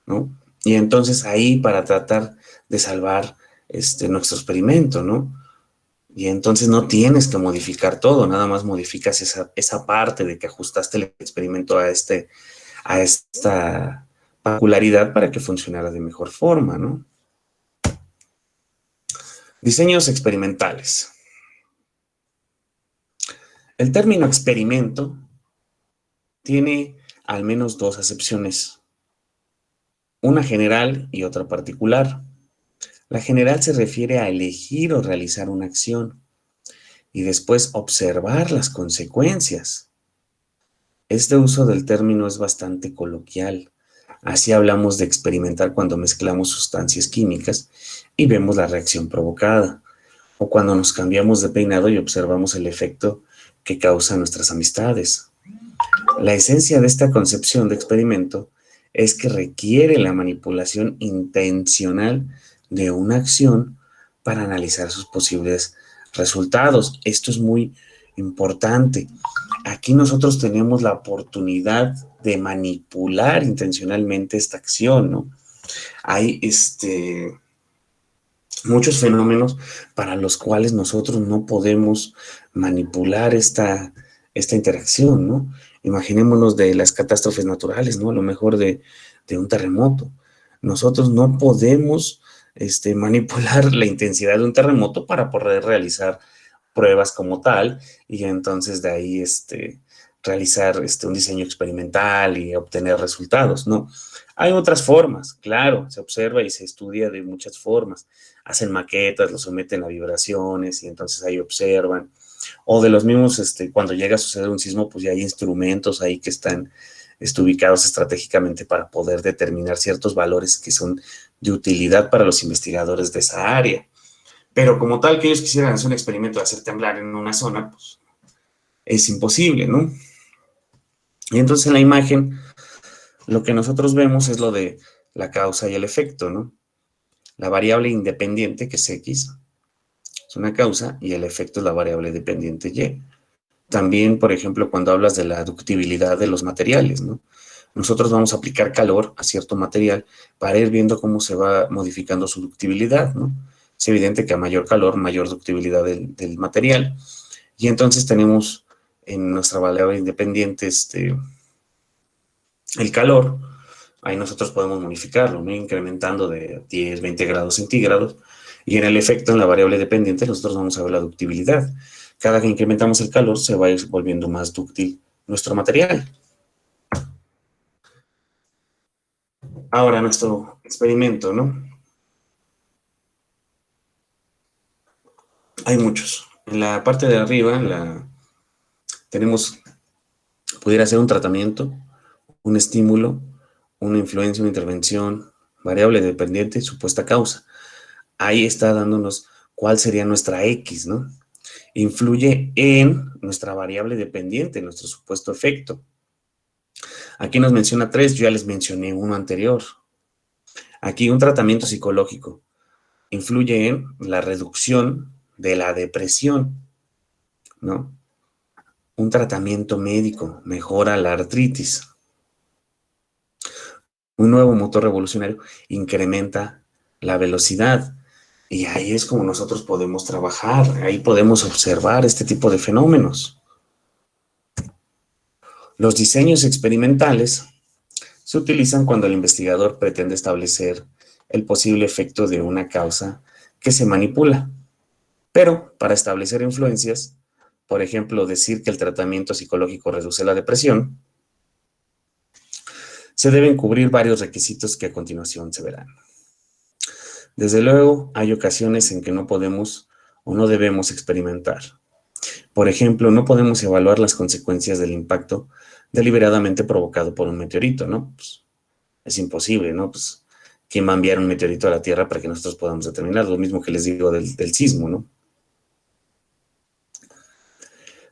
¿no? Y entonces ahí para tratar de salvar nuestro experimento, ¿no? Y entonces no tienes que modificar todo, nada más modificas esa parte de que ajustaste el experimento a esta particularidad para que funcionara de mejor forma, ¿no? Diseños experimentales. El término experimento tiene al menos dos acepciones, una general y otra particular. La general se refiere a elegir o realizar una acción y después observar las consecuencias. Este uso del término es bastante coloquial. Así hablamos de experimentar cuando mezclamos sustancias químicas y vemos la reacción provocada, o cuando nos cambiamos de peinado y observamos el efecto que causan nuestras amistades. La esencia de esta concepción de experimento es que requiere la manipulación intencional de una acción para analizar sus posibles resultados. Esto es muy importante. Aquí nosotros tenemos la oportunidad de manipular intencionalmente esta acción, ¿no? Hay muchos fenómenos para los cuales nosotros no podemos manipular esta interacción, ¿no? Imaginémonos de las catástrofes naturales, ¿no? A lo mejor de un terremoto. Nosotros no podemos manipular la intensidad de un terremoto para poder realizar pruebas como tal y entonces de ahí realizar un diseño experimental y obtener resultados, ¿no? Hay otras formas, claro, se observa y se estudia de muchas formas. Hacen maquetas, lo someten a vibraciones y entonces ahí observan. O de los mismos, cuando llega a suceder un sismo, pues ya hay instrumentos ahí que están ubicados estratégicamente para poder determinar ciertos valores que son de utilidad para los investigadores de esa área. Pero como tal que ellos quisieran hacer un experimento de hacer temblar en una zona, pues es imposible, ¿no? Y entonces en la imagen lo que nosotros vemos es lo de la causa y el efecto, ¿no? La variable independiente, que es X, es una causa y el efecto es la variable dependiente Y. También, por ejemplo, cuando hablas de la ductibilidad de los materiales, ¿no? Nosotros vamos a aplicar calor a cierto material para ir viendo cómo se va modificando su ductibilidad, ¿no? Es evidente que a mayor calor, mayor ductibilidad del material. Y entonces tenemos en nuestra variable independiente el calor. Ahí nosotros podemos modificarlo, ¿no? Incrementando de 10, 20 grados centígrados. Y en el efecto, en la variable dependiente, nosotros vamos a ver la ductibilidad. Cada que incrementamos el calor, se va a ir volviendo más dúctil nuestro material. Ahora, nuestro experimento, ¿no? Hay muchos. En la parte de arriba, tenemos, pudiera ser un tratamiento, un estímulo, una influencia, una intervención, variable dependiente, supuesta causa. Ahí está dándonos cuál sería nuestra X, ¿no? Influye en nuestra variable dependiente, en nuestro supuesto efecto. Aquí nos menciona 3, yo ya les mencioné uno anterior. Aquí un tratamiento psicológico influye en la reducción de la depresión, ¿no? Un tratamiento médico mejora la artritis. Un nuevo motor revolucionario incrementa la velocidad. Y ahí es como nosotros podemos trabajar, ahí podemos observar este tipo de fenómenos. Los diseños experimentales se utilizan cuando el investigador pretende establecer el posible efecto de una causa que se manipula. Pero para establecer influencias, por ejemplo, decir que el tratamiento psicológico reduce la depresión, se deben cubrir varios requisitos que a continuación se verán. Desde luego, hay ocasiones en que no podemos o no debemos experimentar. Por ejemplo, no podemos evaluar las consecuencias del impacto deliberadamente provocado por un meteorito, ¿no? Pues, es imposible, ¿no? Pues, ¿quién va a enviar un meteorito a la Tierra para que nosotros podamos determinar? Lo mismo que les digo del sismo, ¿no?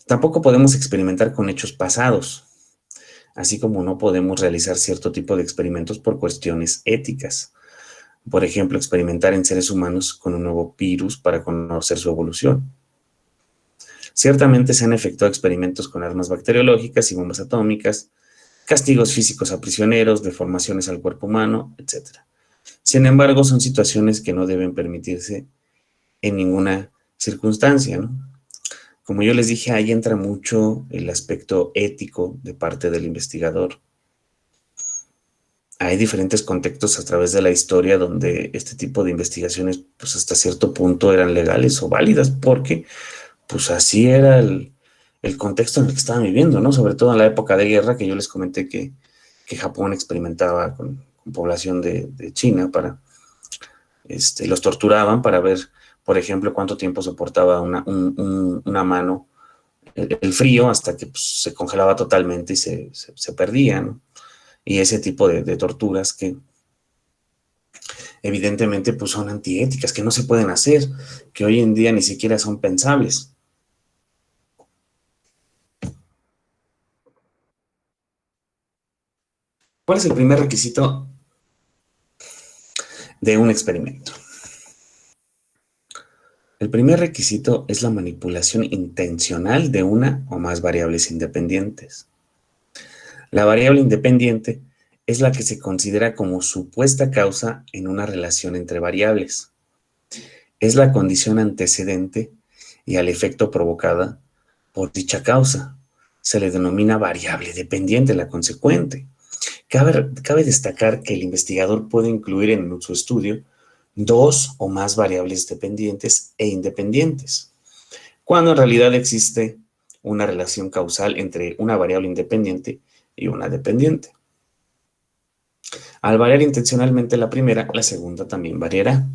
Tampoco podemos experimentar con hechos pasados, así como no podemos realizar cierto tipo de experimentos por cuestiones éticas. Por ejemplo, experimentar en seres humanos con un nuevo virus para conocer su evolución. Ciertamente se han efectuado experimentos con armas bacteriológicas y bombas atómicas, castigos físicos a prisioneros, deformaciones al cuerpo humano, etc. Sin embargo, son situaciones que no deben permitirse en ninguna circunstancia, ¿no? Como yo les dije, ahí entra mucho el aspecto ético de parte del investigador. Hay diferentes contextos a través de la historia donde este tipo de investigaciones, pues hasta cierto punto eran legales o válidas, porque pues así era el contexto en el que estaban viviendo, ¿no? Sobre todo en la época de guerra, que yo les comenté que Japón experimentaba con población de China para, los torturaban para ver, por ejemplo, cuánto tiempo soportaba una mano el frío hasta que pues, se congelaba totalmente y se perdía, ¿no? Y ese tipo de torturas que evidentemente pues son antiéticas, que no se pueden hacer, que hoy en día ni siquiera son pensables. ¿Cuál es el primer requisito de un experimento? El primer requisito es la manipulación intencional de una o más variables independientes. La variable independiente es la que se considera como supuesta causa en una relación entre variables. Es la condición antecedente y al efecto provocada por dicha causa. Se le denomina variable dependiente, la consecuente. Cabe destacar que el investigador puede incluir en su estudio dos o más variables dependientes e independientes, cuando en realidad existe una relación causal entre una variable independiente y una dependiente. Al variar intencionalmente la primera, la segunda también variará.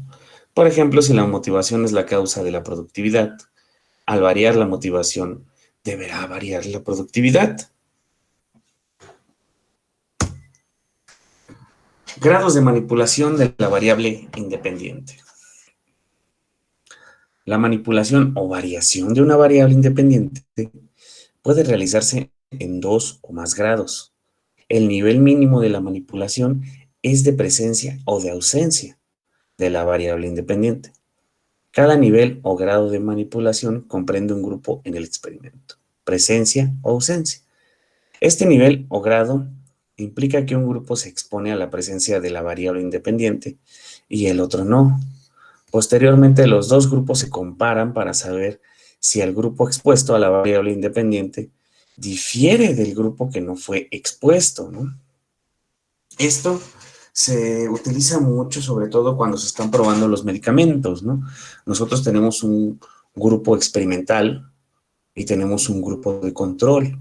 Por ejemplo, si la motivación es la causa de la productividad, al variar la motivación, deberá variar la productividad. Grados de manipulación de la variable independiente. La manipulación o variación de una variable independiente puede realizarse en dos o más grados. El nivel mínimo de la manipulación es de presencia o de ausencia de la variable independiente. Cada nivel o grado de manipulación comprende un grupo en el experimento, presencia o ausencia. Este nivel o grado implica que un grupo se expone a la presencia de la variable independiente y el otro no. Posteriormente, los dos grupos se comparan para saber si el grupo expuesto a la variable independiente difiere del grupo que no fue expuesto, ¿no? Esto se utiliza mucho, sobre todo cuando se están probando los medicamentos, ¿no? Nosotros tenemos un grupo experimental y tenemos un grupo de control.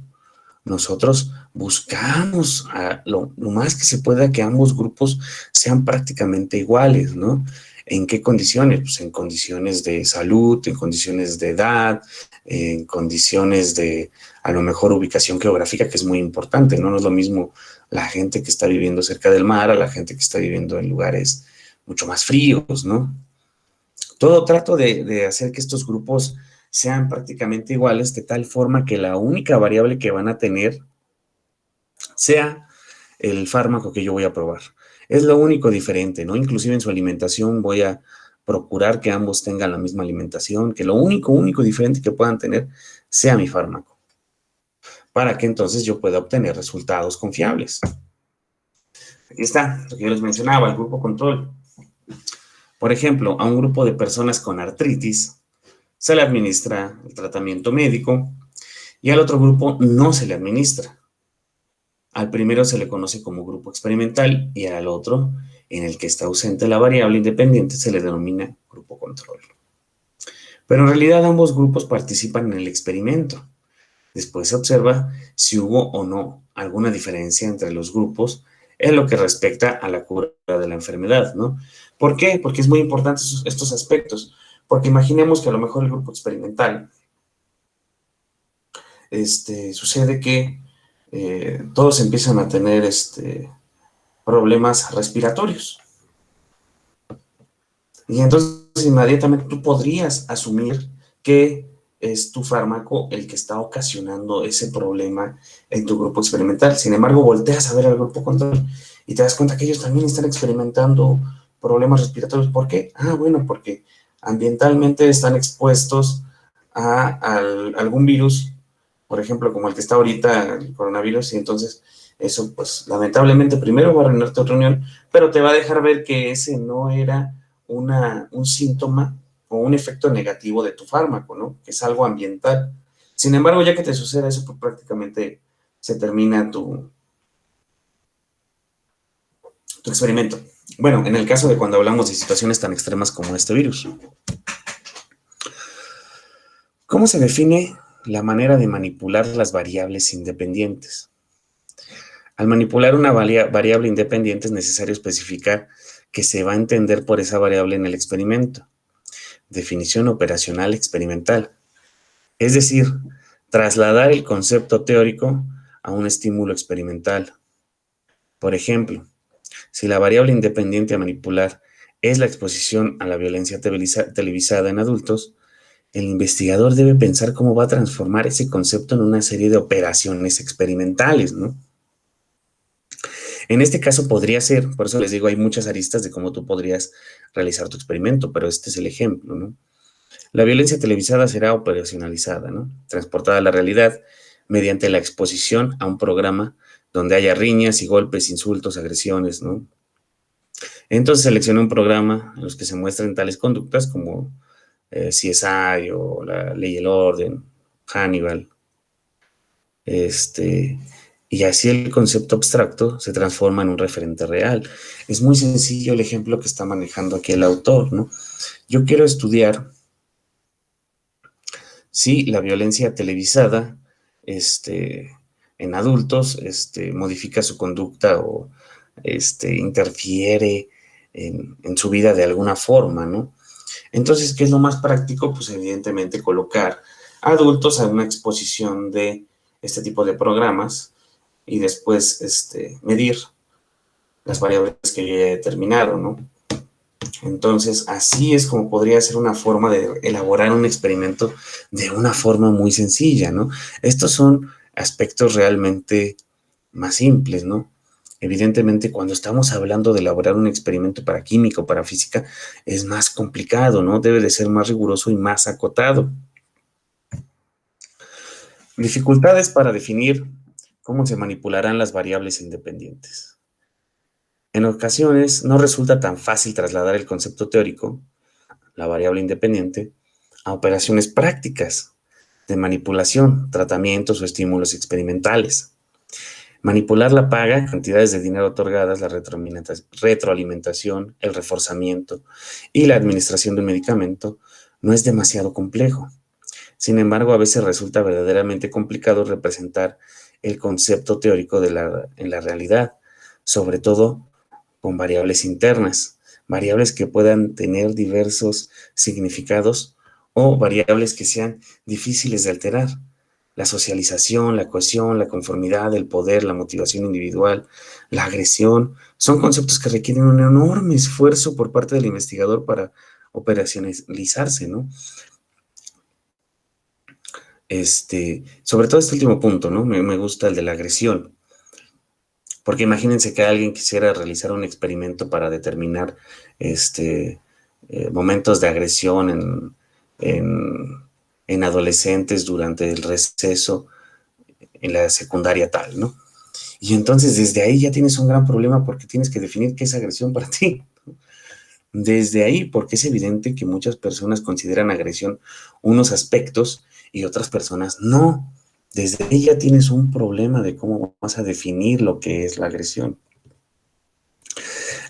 Nosotros buscamos lo más que se pueda que ambos grupos sean prácticamente iguales, ¿no? ¿En qué condiciones? Pues en condiciones de salud, en condiciones de edad, en condiciones de, a lo mejor, ubicación geográfica, que es muy importante, ¿no? No es lo mismo la gente que está viviendo cerca del mar a la gente que está viviendo en lugares mucho más fríos, ¿no? Todo trato de hacer que estos grupos sean prácticamente iguales, de tal forma que la única variable que van a tener sea el fármaco que yo voy a probar. Es lo único diferente, ¿no? Inclusive en su alimentación voy a procurar que ambos tengan la misma alimentación, que lo único diferente que puedan tener sea mi fármaco, para que entonces yo pueda obtener resultados confiables. Aquí está, lo que yo les mencionaba, el grupo control. Por ejemplo, a un grupo de personas con artritis se le administra el tratamiento médico y al otro grupo no se le administra. Al primero se le conoce como grupo experimental y al otro, en el que está ausente la variable independiente, se le denomina grupo control. Pero en realidad ambos grupos participan en el experimento. Después se observa si hubo o no alguna diferencia entre los grupos en lo que respecta a la cura de la enfermedad, ¿no? ¿Por qué? Porque es muy importante estos aspectos. Porque imaginemos que a lo mejor el grupo experimental sucede que todos empiezan a tener problemas respiratorios. Y entonces inmediatamente tú podrías asumir que es tu fármaco el que está ocasionando ese problema en tu grupo experimental. Sin embargo, volteas a ver al grupo control y te das cuenta que ellos también están experimentando problemas respiratorios. ¿Por qué? Bueno, porque ambientalmente están expuestos a algún virus, por ejemplo, como el que está ahorita, el coronavirus, y entonces eso, pues, lamentablemente primero va a arruinar tu reunión, pero te va a dejar ver que ese no era un síntoma o un efecto negativo de tu fármaco, ¿no? Que es algo ambiental. Sin embargo, ya que te sucede eso, pues prácticamente se termina tu experimento. Bueno, en el caso de cuando hablamos de situaciones tan extremas como este virus. ¿Cómo se define la manera de manipular las variables independientes? Al manipular una variable independiente es necesario especificar qué se va a entender por esa variable en el experimento. Definición operacional experimental. Es decir, trasladar el concepto teórico a un estímulo experimental. Por ejemplo, si la variable independiente a manipular es la exposición a la violencia televisada en adultos, el investigador debe pensar cómo va a transformar ese concepto en una serie de operaciones experimentales, ¿no? En este caso podría ser, por eso les digo, hay muchas aristas de cómo tú podrías realizar tu experimento, pero este es el ejemplo, ¿no? La violencia televisada será operacionalizada, ¿no? Transportada a la realidad mediante la exposición a un programa donde haya riñas y golpes, insultos, agresiones, ¿no? Entonces selecciona un programa en los que se muestren tales conductas como CSI o La Ley y el Orden, Hannibal, y así el concepto abstracto se transforma en un referente real. Es muy sencillo el ejemplo que está manejando aquí el autor, ¿no? Yo quiero estudiar si la violencia televisada en adultos modifica su conducta o interfiere en su vida de alguna forma, ¿no? Entonces, ¿qué es lo más práctico? Pues evidentemente colocar a adultos a una exposición de este tipo de programas y después medir las variables que yo he determinado, ¿no? Entonces, así es como podría ser una forma de elaborar un experimento de una forma muy sencilla, ¿no? Estos son aspectos realmente más simples, ¿no? Evidentemente, cuando estamos hablando de elaborar un experimento para química o para física, es más complicado, ¿no? Debe de ser más riguroso y más acotado. Dificultades para definir cómo se manipularán las variables independientes. En ocasiones no resulta tan fácil trasladar el concepto teórico, la variable independiente, a operaciones prácticas de manipulación, tratamientos o estímulos experimentales. Manipular la paga, cantidades de dinero otorgadas, la retroalimentación, el reforzamiento y la administración de un medicamento no es demasiado complejo. Sin embargo, a veces resulta verdaderamente complicado representar el concepto teórico en la realidad, sobre todo con variables internas, variables que puedan tener diversos significados o variables que sean difíciles de alterar. La socialización, la cohesión, la conformidad, el poder, la motivación individual, la agresión, son conceptos que requieren un enorme esfuerzo por parte del investigador para operacionalizarse, ¿no? Sobre todo este último punto, ¿no? Me gusta el de la agresión, Porque imagínense que alguien quisiera realizar un experimento para determinar momentos de agresión en adolescentes durante el receso en la secundaria tal, ¿no? Y entonces desde ahí ya tienes un gran problema porque tienes que definir qué es agresión para ti. Desde ahí, porque es evidente que muchas personas consideran agresión unos aspectos y otras personas no. Desde ahí ya tienes un problema de cómo vas a definir lo que es la agresión.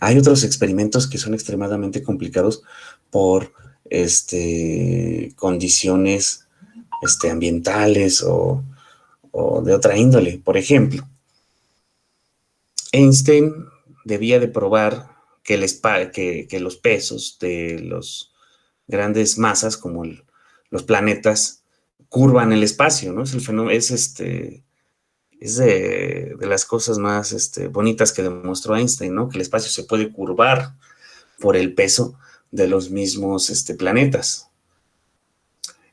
Hay otros experimentos que son extremadamente complicados por condiciones ambientales o de otra índole. Por ejemplo, Einstein debía de probar que los pesos de los grandes masas como los planetas curvan el espacio, ¿no? Es el fenómeno, es de las cosas más bonitas que demostró Einstein, ¿no? Que el espacio se puede curvar por el peso de los mismos planetas.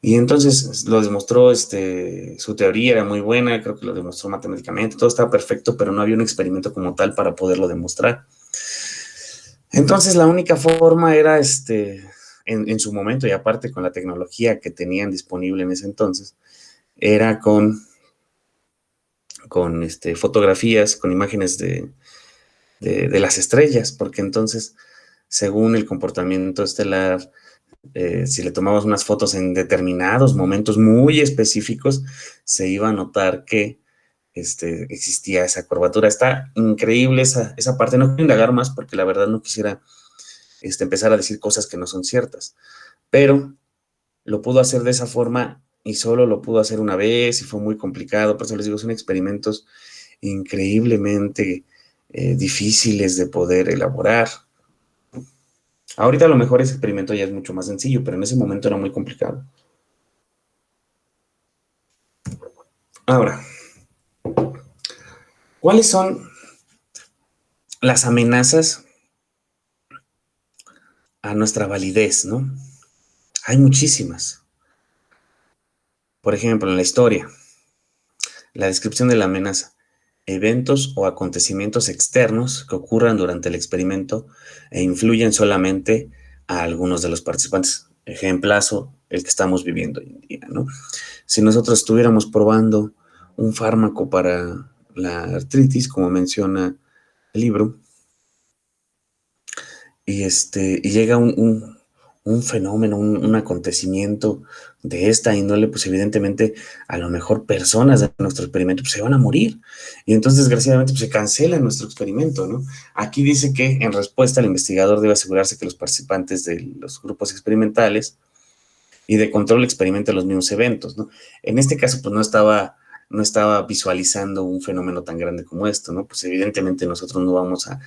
Y entonces lo demostró, su teoría era muy buena, creo que lo demostró matemáticamente, todo estaba perfecto, pero no había un experimento como tal para poderlo demostrar. Entonces la única forma era, en su momento, y aparte con la tecnología que tenían disponible en ese entonces, era con fotografías, con imágenes de las estrellas, porque entonces, según el comportamiento estelar, si le tomamos unas fotos en determinados momentos muy específicos, se iba a notar que existía esa curvatura. Está increíble esa parte. No quiero indagar más porque la verdad no quisiera empezar a decir cosas que no son ciertas, pero lo pudo hacer de esa forma y solo lo pudo hacer una vez y fue muy complicado. Por eso les digo, son experimentos increíblemente difíciles de poder elaborar. Ahorita a lo mejor ese experimento ya es mucho más sencillo, pero en ese momento era muy complicado. Ahora, ¿cuáles son las amenazas a nuestra validez, no? Hay muchísimas. Por ejemplo, en la historia, la descripción de la amenaza. Eventos o acontecimientos externos que ocurran durante el experimento e influyen solamente a algunos de los participantes. Ejemplazo, el que estamos viviendo hoy en día, ¿no? Si nosotros estuviéramos probando un fármaco para la artritis, como menciona el libro, y llega un fenómeno, un acontecimiento de esta índole, pues evidentemente a lo mejor personas de nuestro experimento pues, se van a morir. Y entonces desgraciadamente pues, se cancela nuestro experimento, ¿no? Aquí dice que en respuesta el investigador debe asegurarse que los participantes de los grupos experimentales y de control experimenten los mismos eventos, ¿no? En este caso pues no estaba visualizando un fenómeno tan grande como esto, ¿no? Pues evidentemente nosotros no vamos a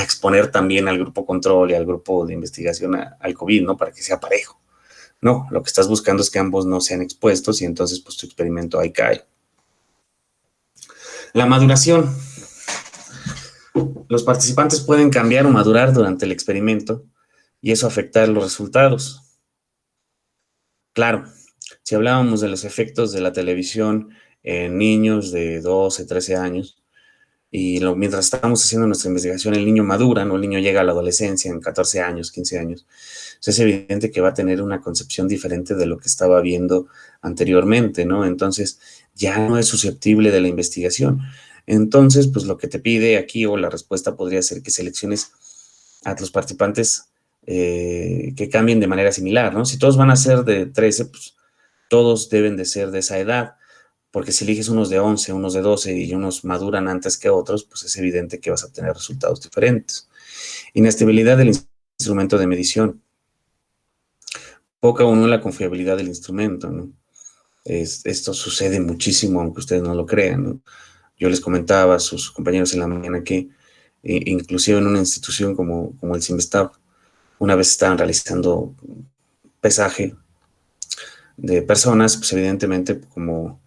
exponer también al grupo control y al grupo de investigación al COVID, ¿no? Para que sea parejo. No, lo que estás buscando es que ambos no sean expuestos y entonces pues tu experimento ahí cae. La maduración. Los participantes pueden cambiar o madurar durante el experimento y eso afectar los resultados. Claro, si hablábamos de los efectos de la televisión en niños de 12, 13 años, y mientras estamos haciendo nuestra investigación, el niño madura, ¿no? El niño llega a la adolescencia en 14 años, 15 años. Entonces es evidente que va a tener una concepción diferente de lo que estaba viendo anteriormente, ¿no? Entonces ya no es susceptible de la investigación. Entonces, pues lo que te pide aquí o la respuesta podría ser que selecciones a los participantes que cambien de manera similar, ¿no? Si todos van a ser de 13, pues todos deben de ser de esa edad, porque si eliges unos de 11, unos de 12 y unos maduran antes que otros, pues es evidente que vas a obtener resultados diferentes. Inestabilidad del instrumento de medición. Poca o nula confiabilidad del instrumento, ¿no? Esto sucede muchísimo, aunque ustedes no lo crean, ¿no? Yo les comentaba a sus compañeros en la mañana que inclusive en una institución como el CIMBESTAB, una vez estaban realizando pesaje de personas, pues evidentemente como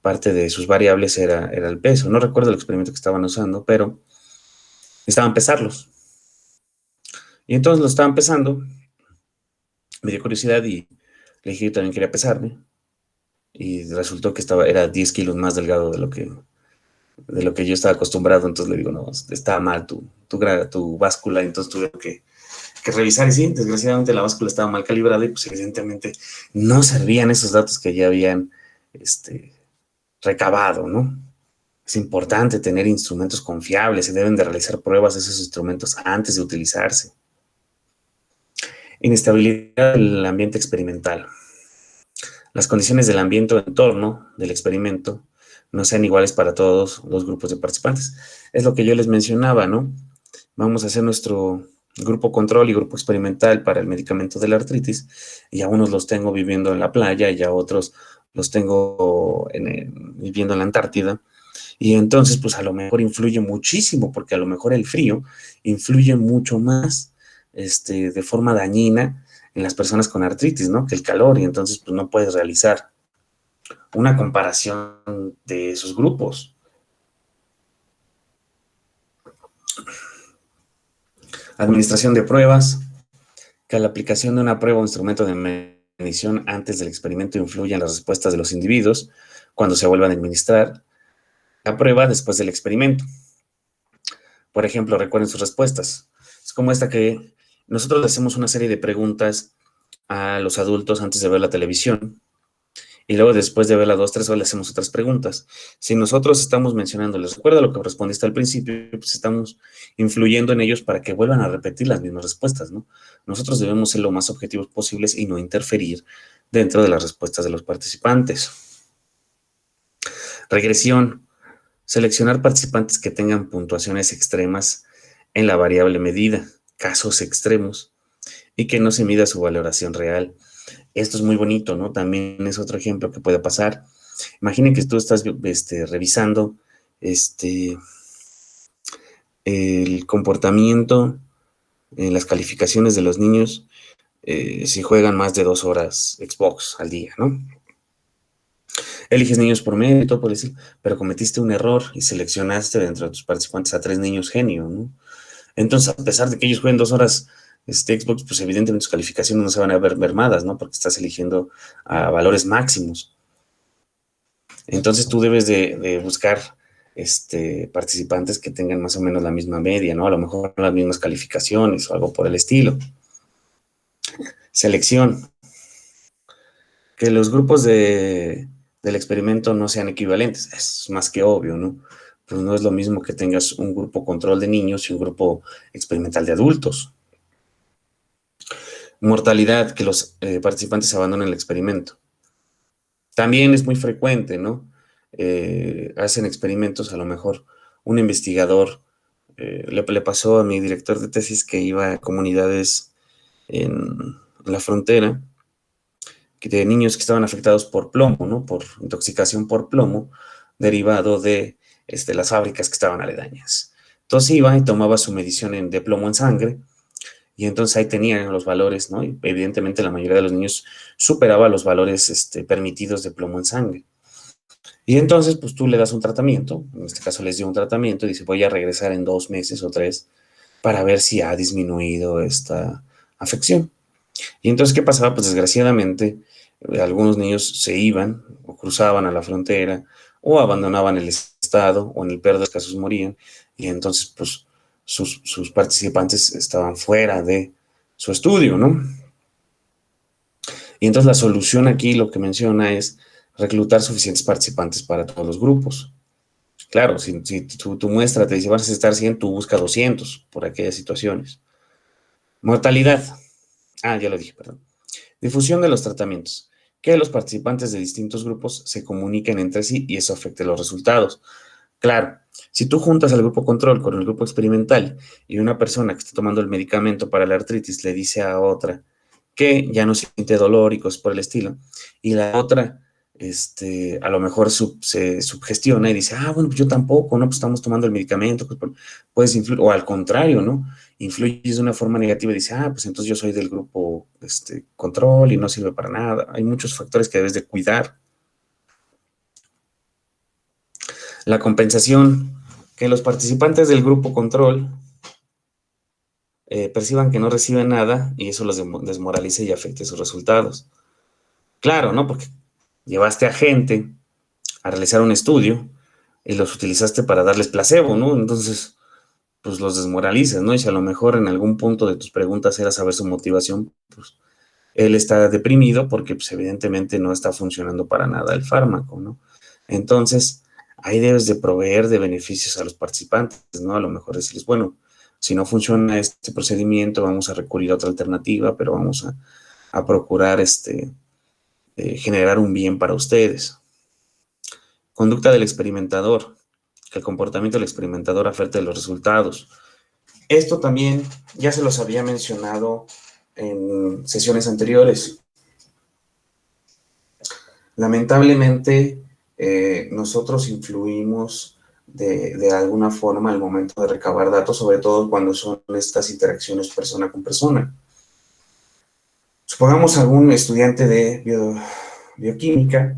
parte de sus variables era el peso. No recuerdo el experimento que estaban usando, pero estaban pesarlos. Y entonces lo estaban pesando, me dio curiosidad y le dije que yo también quería pesarme. Y resultó que era 10 kilos más delgado de lo que de lo que yo estaba acostumbrado. Entonces le digo, no, está mal tu báscula. Entonces tuve que revisar, y sí, desgraciadamente la báscula estaba mal calibrada y pues evidentemente no servían esos datos que ya habían recabado, ¿no? Es importante tener instrumentos confiables, se deben de realizar pruebas de esos instrumentos antes de utilizarse. Inestabilidad del ambiente experimental. Las condiciones del ambiente o entorno del experimento no sean iguales para todos los grupos de participantes. Es lo que yo les mencionaba, ¿no? Vamos a hacer nuestro grupo control y grupo experimental para el medicamento de la artritis, y a unos los tengo viviendo en la playa y a otros los tengo viviendo en la Antártida. Y entonces, pues a lo mejor influye muchísimo, porque a lo mejor el frío influye mucho más de forma dañina en las personas con artritis, ¿no? Que el calor, y entonces pues no puedes realizar una comparación de esos grupos. Administración de pruebas, que la aplicación de una prueba o instrumento de medición antes del experimento influya en las respuestas de los individuos cuando se vuelvan a administrar la prueba después del experimento. Por ejemplo, recuerden sus respuestas. Es como esta que nosotros le hacemos una serie de preguntas a los adultos antes de ver la televisión, y luego después de verla 2, 3 horas le hacemos otras preguntas. Si nosotros estamos mencionándoles, recuerda lo que respondiste al principio, pues estamos influyendo en ellos para que vuelvan a repetir las mismas respuestas, ¿no? Nosotros debemos ser lo más objetivos posibles y no interferir dentro de las respuestas de los participantes. Regresión. Seleccionar participantes que tengan puntuaciones extremas en la variable medida, casos extremos, y que no se mida su valoración real. Esto es muy bonito, ¿no? También es otro ejemplo que puede pasar. Imaginen que tú estás revisando el comportamiento, las calificaciones de los niños si juegan más de 2 horas Xbox al día, ¿no? Eliges niños por mérito, por decir, pero cometiste un error y seleccionaste dentro de tus participantes a 3 niños genio, ¿no? Entonces, a pesar de que ellos jueguen 2 horas Xbox, pues evidentemente sus calificaciones no se van a ver mermadas, ¿no? Porque estás eligiendo a valores máximos. Entonces, tú debes de buscar participantes que tengan más o menos la misma media, ¿no? A lo mejor las mismas calificaciones o algo por el estilo. Selección. Que los grupos del experimento no sean equivalentes. Es más que obvio, ¿no? Pues no es lo mismo que tengas un grupo control de niños y un grupo experimental de adultos. Mortalidad, que los participantes abandonen el experimento. También es muy frecuente, ¿no? Hacen experimentos, a lo mejor un investigador, le pasó a mi director de tesis que iba a comunidades en la frontera, de niños que estaban afectados por plomo, ¿no? Por intoxicación por plomo, derivado de las fábricas que estaban aledañas. Entonces iba y tomaba su medición de plomo en sangre, y entonces ahí tenían los valores, ¿no? Y evidentemente la mayoría de los niños superaba los valores permitidos de plomo en sangre. Y entonces, pues tú le das un tratamiento, en este caso les dio un tratamiento, y dice, voy a regresar en 2 meses o 3 para ver si ha disminuido esta afección. Y entonces, ¿qué pasaba? Pues desgraciadamente, algunos niños se iban o cruzaban a la frontera o abandonaban el estado, o en el peor de los casos morían, y entonces, pues, sus participantes estaban fuera de su estudio, ¿no? Y entonces la solución aquí lo que menciona es reclutar suficientes participantes para todos los grupos. Claro, si tu muestra te dice vas a necesitar 100, tú busca 200 por aquellas situaciones. Mortalidad. Ya lo dije, perdón. Difusión de los tratamientos. Que los participantes de distintos grupos se comuniquen entre sí y eso afecte los resultados. Claro, si tú juntas al grupo control con el grupo experimental y una persona que está tomando el medicamento para la artritis le dice a otra que ya no siente dolor y cosas por el estilo, y la otra a lo mejor se sugestiona y dice, bueno, pues yo tampoco, ¿no? Pues estamos tomando el medicamento, pues puedes influir, o al contrario, ¿no? Influyes de una forma negativa y dice, pues entonces yo soy del grupo control y no sirve para nada. Hay muchos factores que debes de cuidar. La compensación, que los participantes del grupo control perciban que no reciben nada y eso los desmoralice y afecte sus resultados. Claro, ¿no? Porque llevaste a gente a realizar un estudio y los utilizaste para darles placebo, ¿no? Entonces, pues los desmoralizas, ¿no? Y si a lo mejor en algún punto de tus preguntas era saber su motivación, pues él está deprimido porque pues evidentemente no está funcionando para nada el fármaco, ¿no? Entonces, ahí debes de proveer de beneficios a los participantes, ¿no? A lo mejor decirles, bueno, si no funciona este procedimiento, vamos a recurrir a otra alternativa, pero vamos a procurar generar un bien para ustedes. Conducta del experimentador, que el comportamiento del experimentador afecte los resultados. Esto también ya se los había mencionado en sesiones anteriores. Lamentablemente, nosotros influimos de alguna forma al momento de recabar datos, sobre todo cuando son estas interacciones persona con persona. Supongamos algún estudiante de bioquímica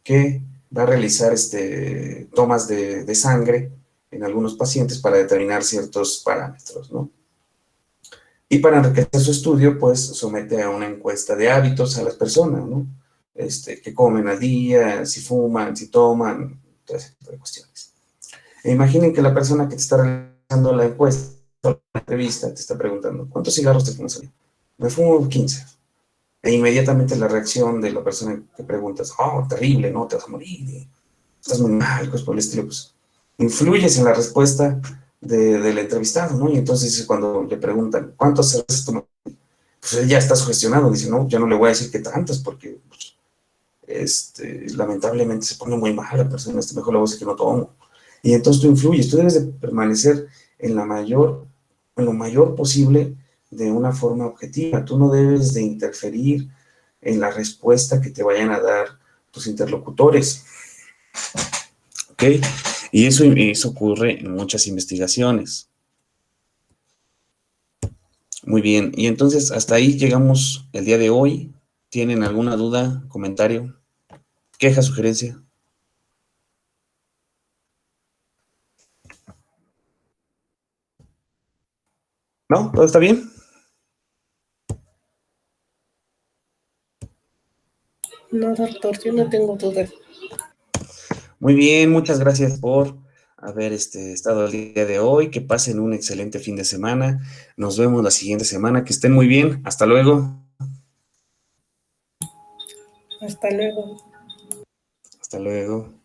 que va a realizar tomas de sangre en algunos pacientes para determinar ciertos parámetros, ¿no? Y para enriquecer su estudio, pues somete a una encuesta de hábitos a las personas, ¿no? Que comen al día, si fuman, si toman, todo ese tipo de cuestiones. E imaginen que la persona que te está realizando la encuesta, la entrevista, te está preguntando, ¿cuántos cigarros te fumas al día? Me fumo 15. E inmediatamente la reacción de la persona que preguntas, oh, terrible, no, te vas a morir, estás muy mal, cosas por el estilo, pues influyes en la respuesta del entrevistado, ¿no? Y entonces cuando le preguntan, ¿cuántas cervezas tomas? Pues él ya está sugestionado, dice, no, ya no le voy a decir que tantas, porque pues, lamentablemente se pone muy mal la persona, mejor le voy a decir que no tomo. Y entonces tú influyes, tú debes de permanecer en lo mayor posible de una forma objetiva, tú no debes de interferir en la respuesta que te vayan a dar tus interlocutores. ¿Ok? Y eso ocurre en muchas investigaciones. Muy bien, y entonces hasta ahí llegamos el día de hoy. ¿Tienen alguna duda, comentario, queja, sugerencia? ¿No? ¿Todo está bien? No, doctor, yo no tengo dudas. Muy bien, muchas gracias por haber estado el día de hoy. Que pasen un excelente fin de semana. Nos vemos la siguiente semana. Que estén muy bien. Hasta luego. Hasta luego. Hasta luego.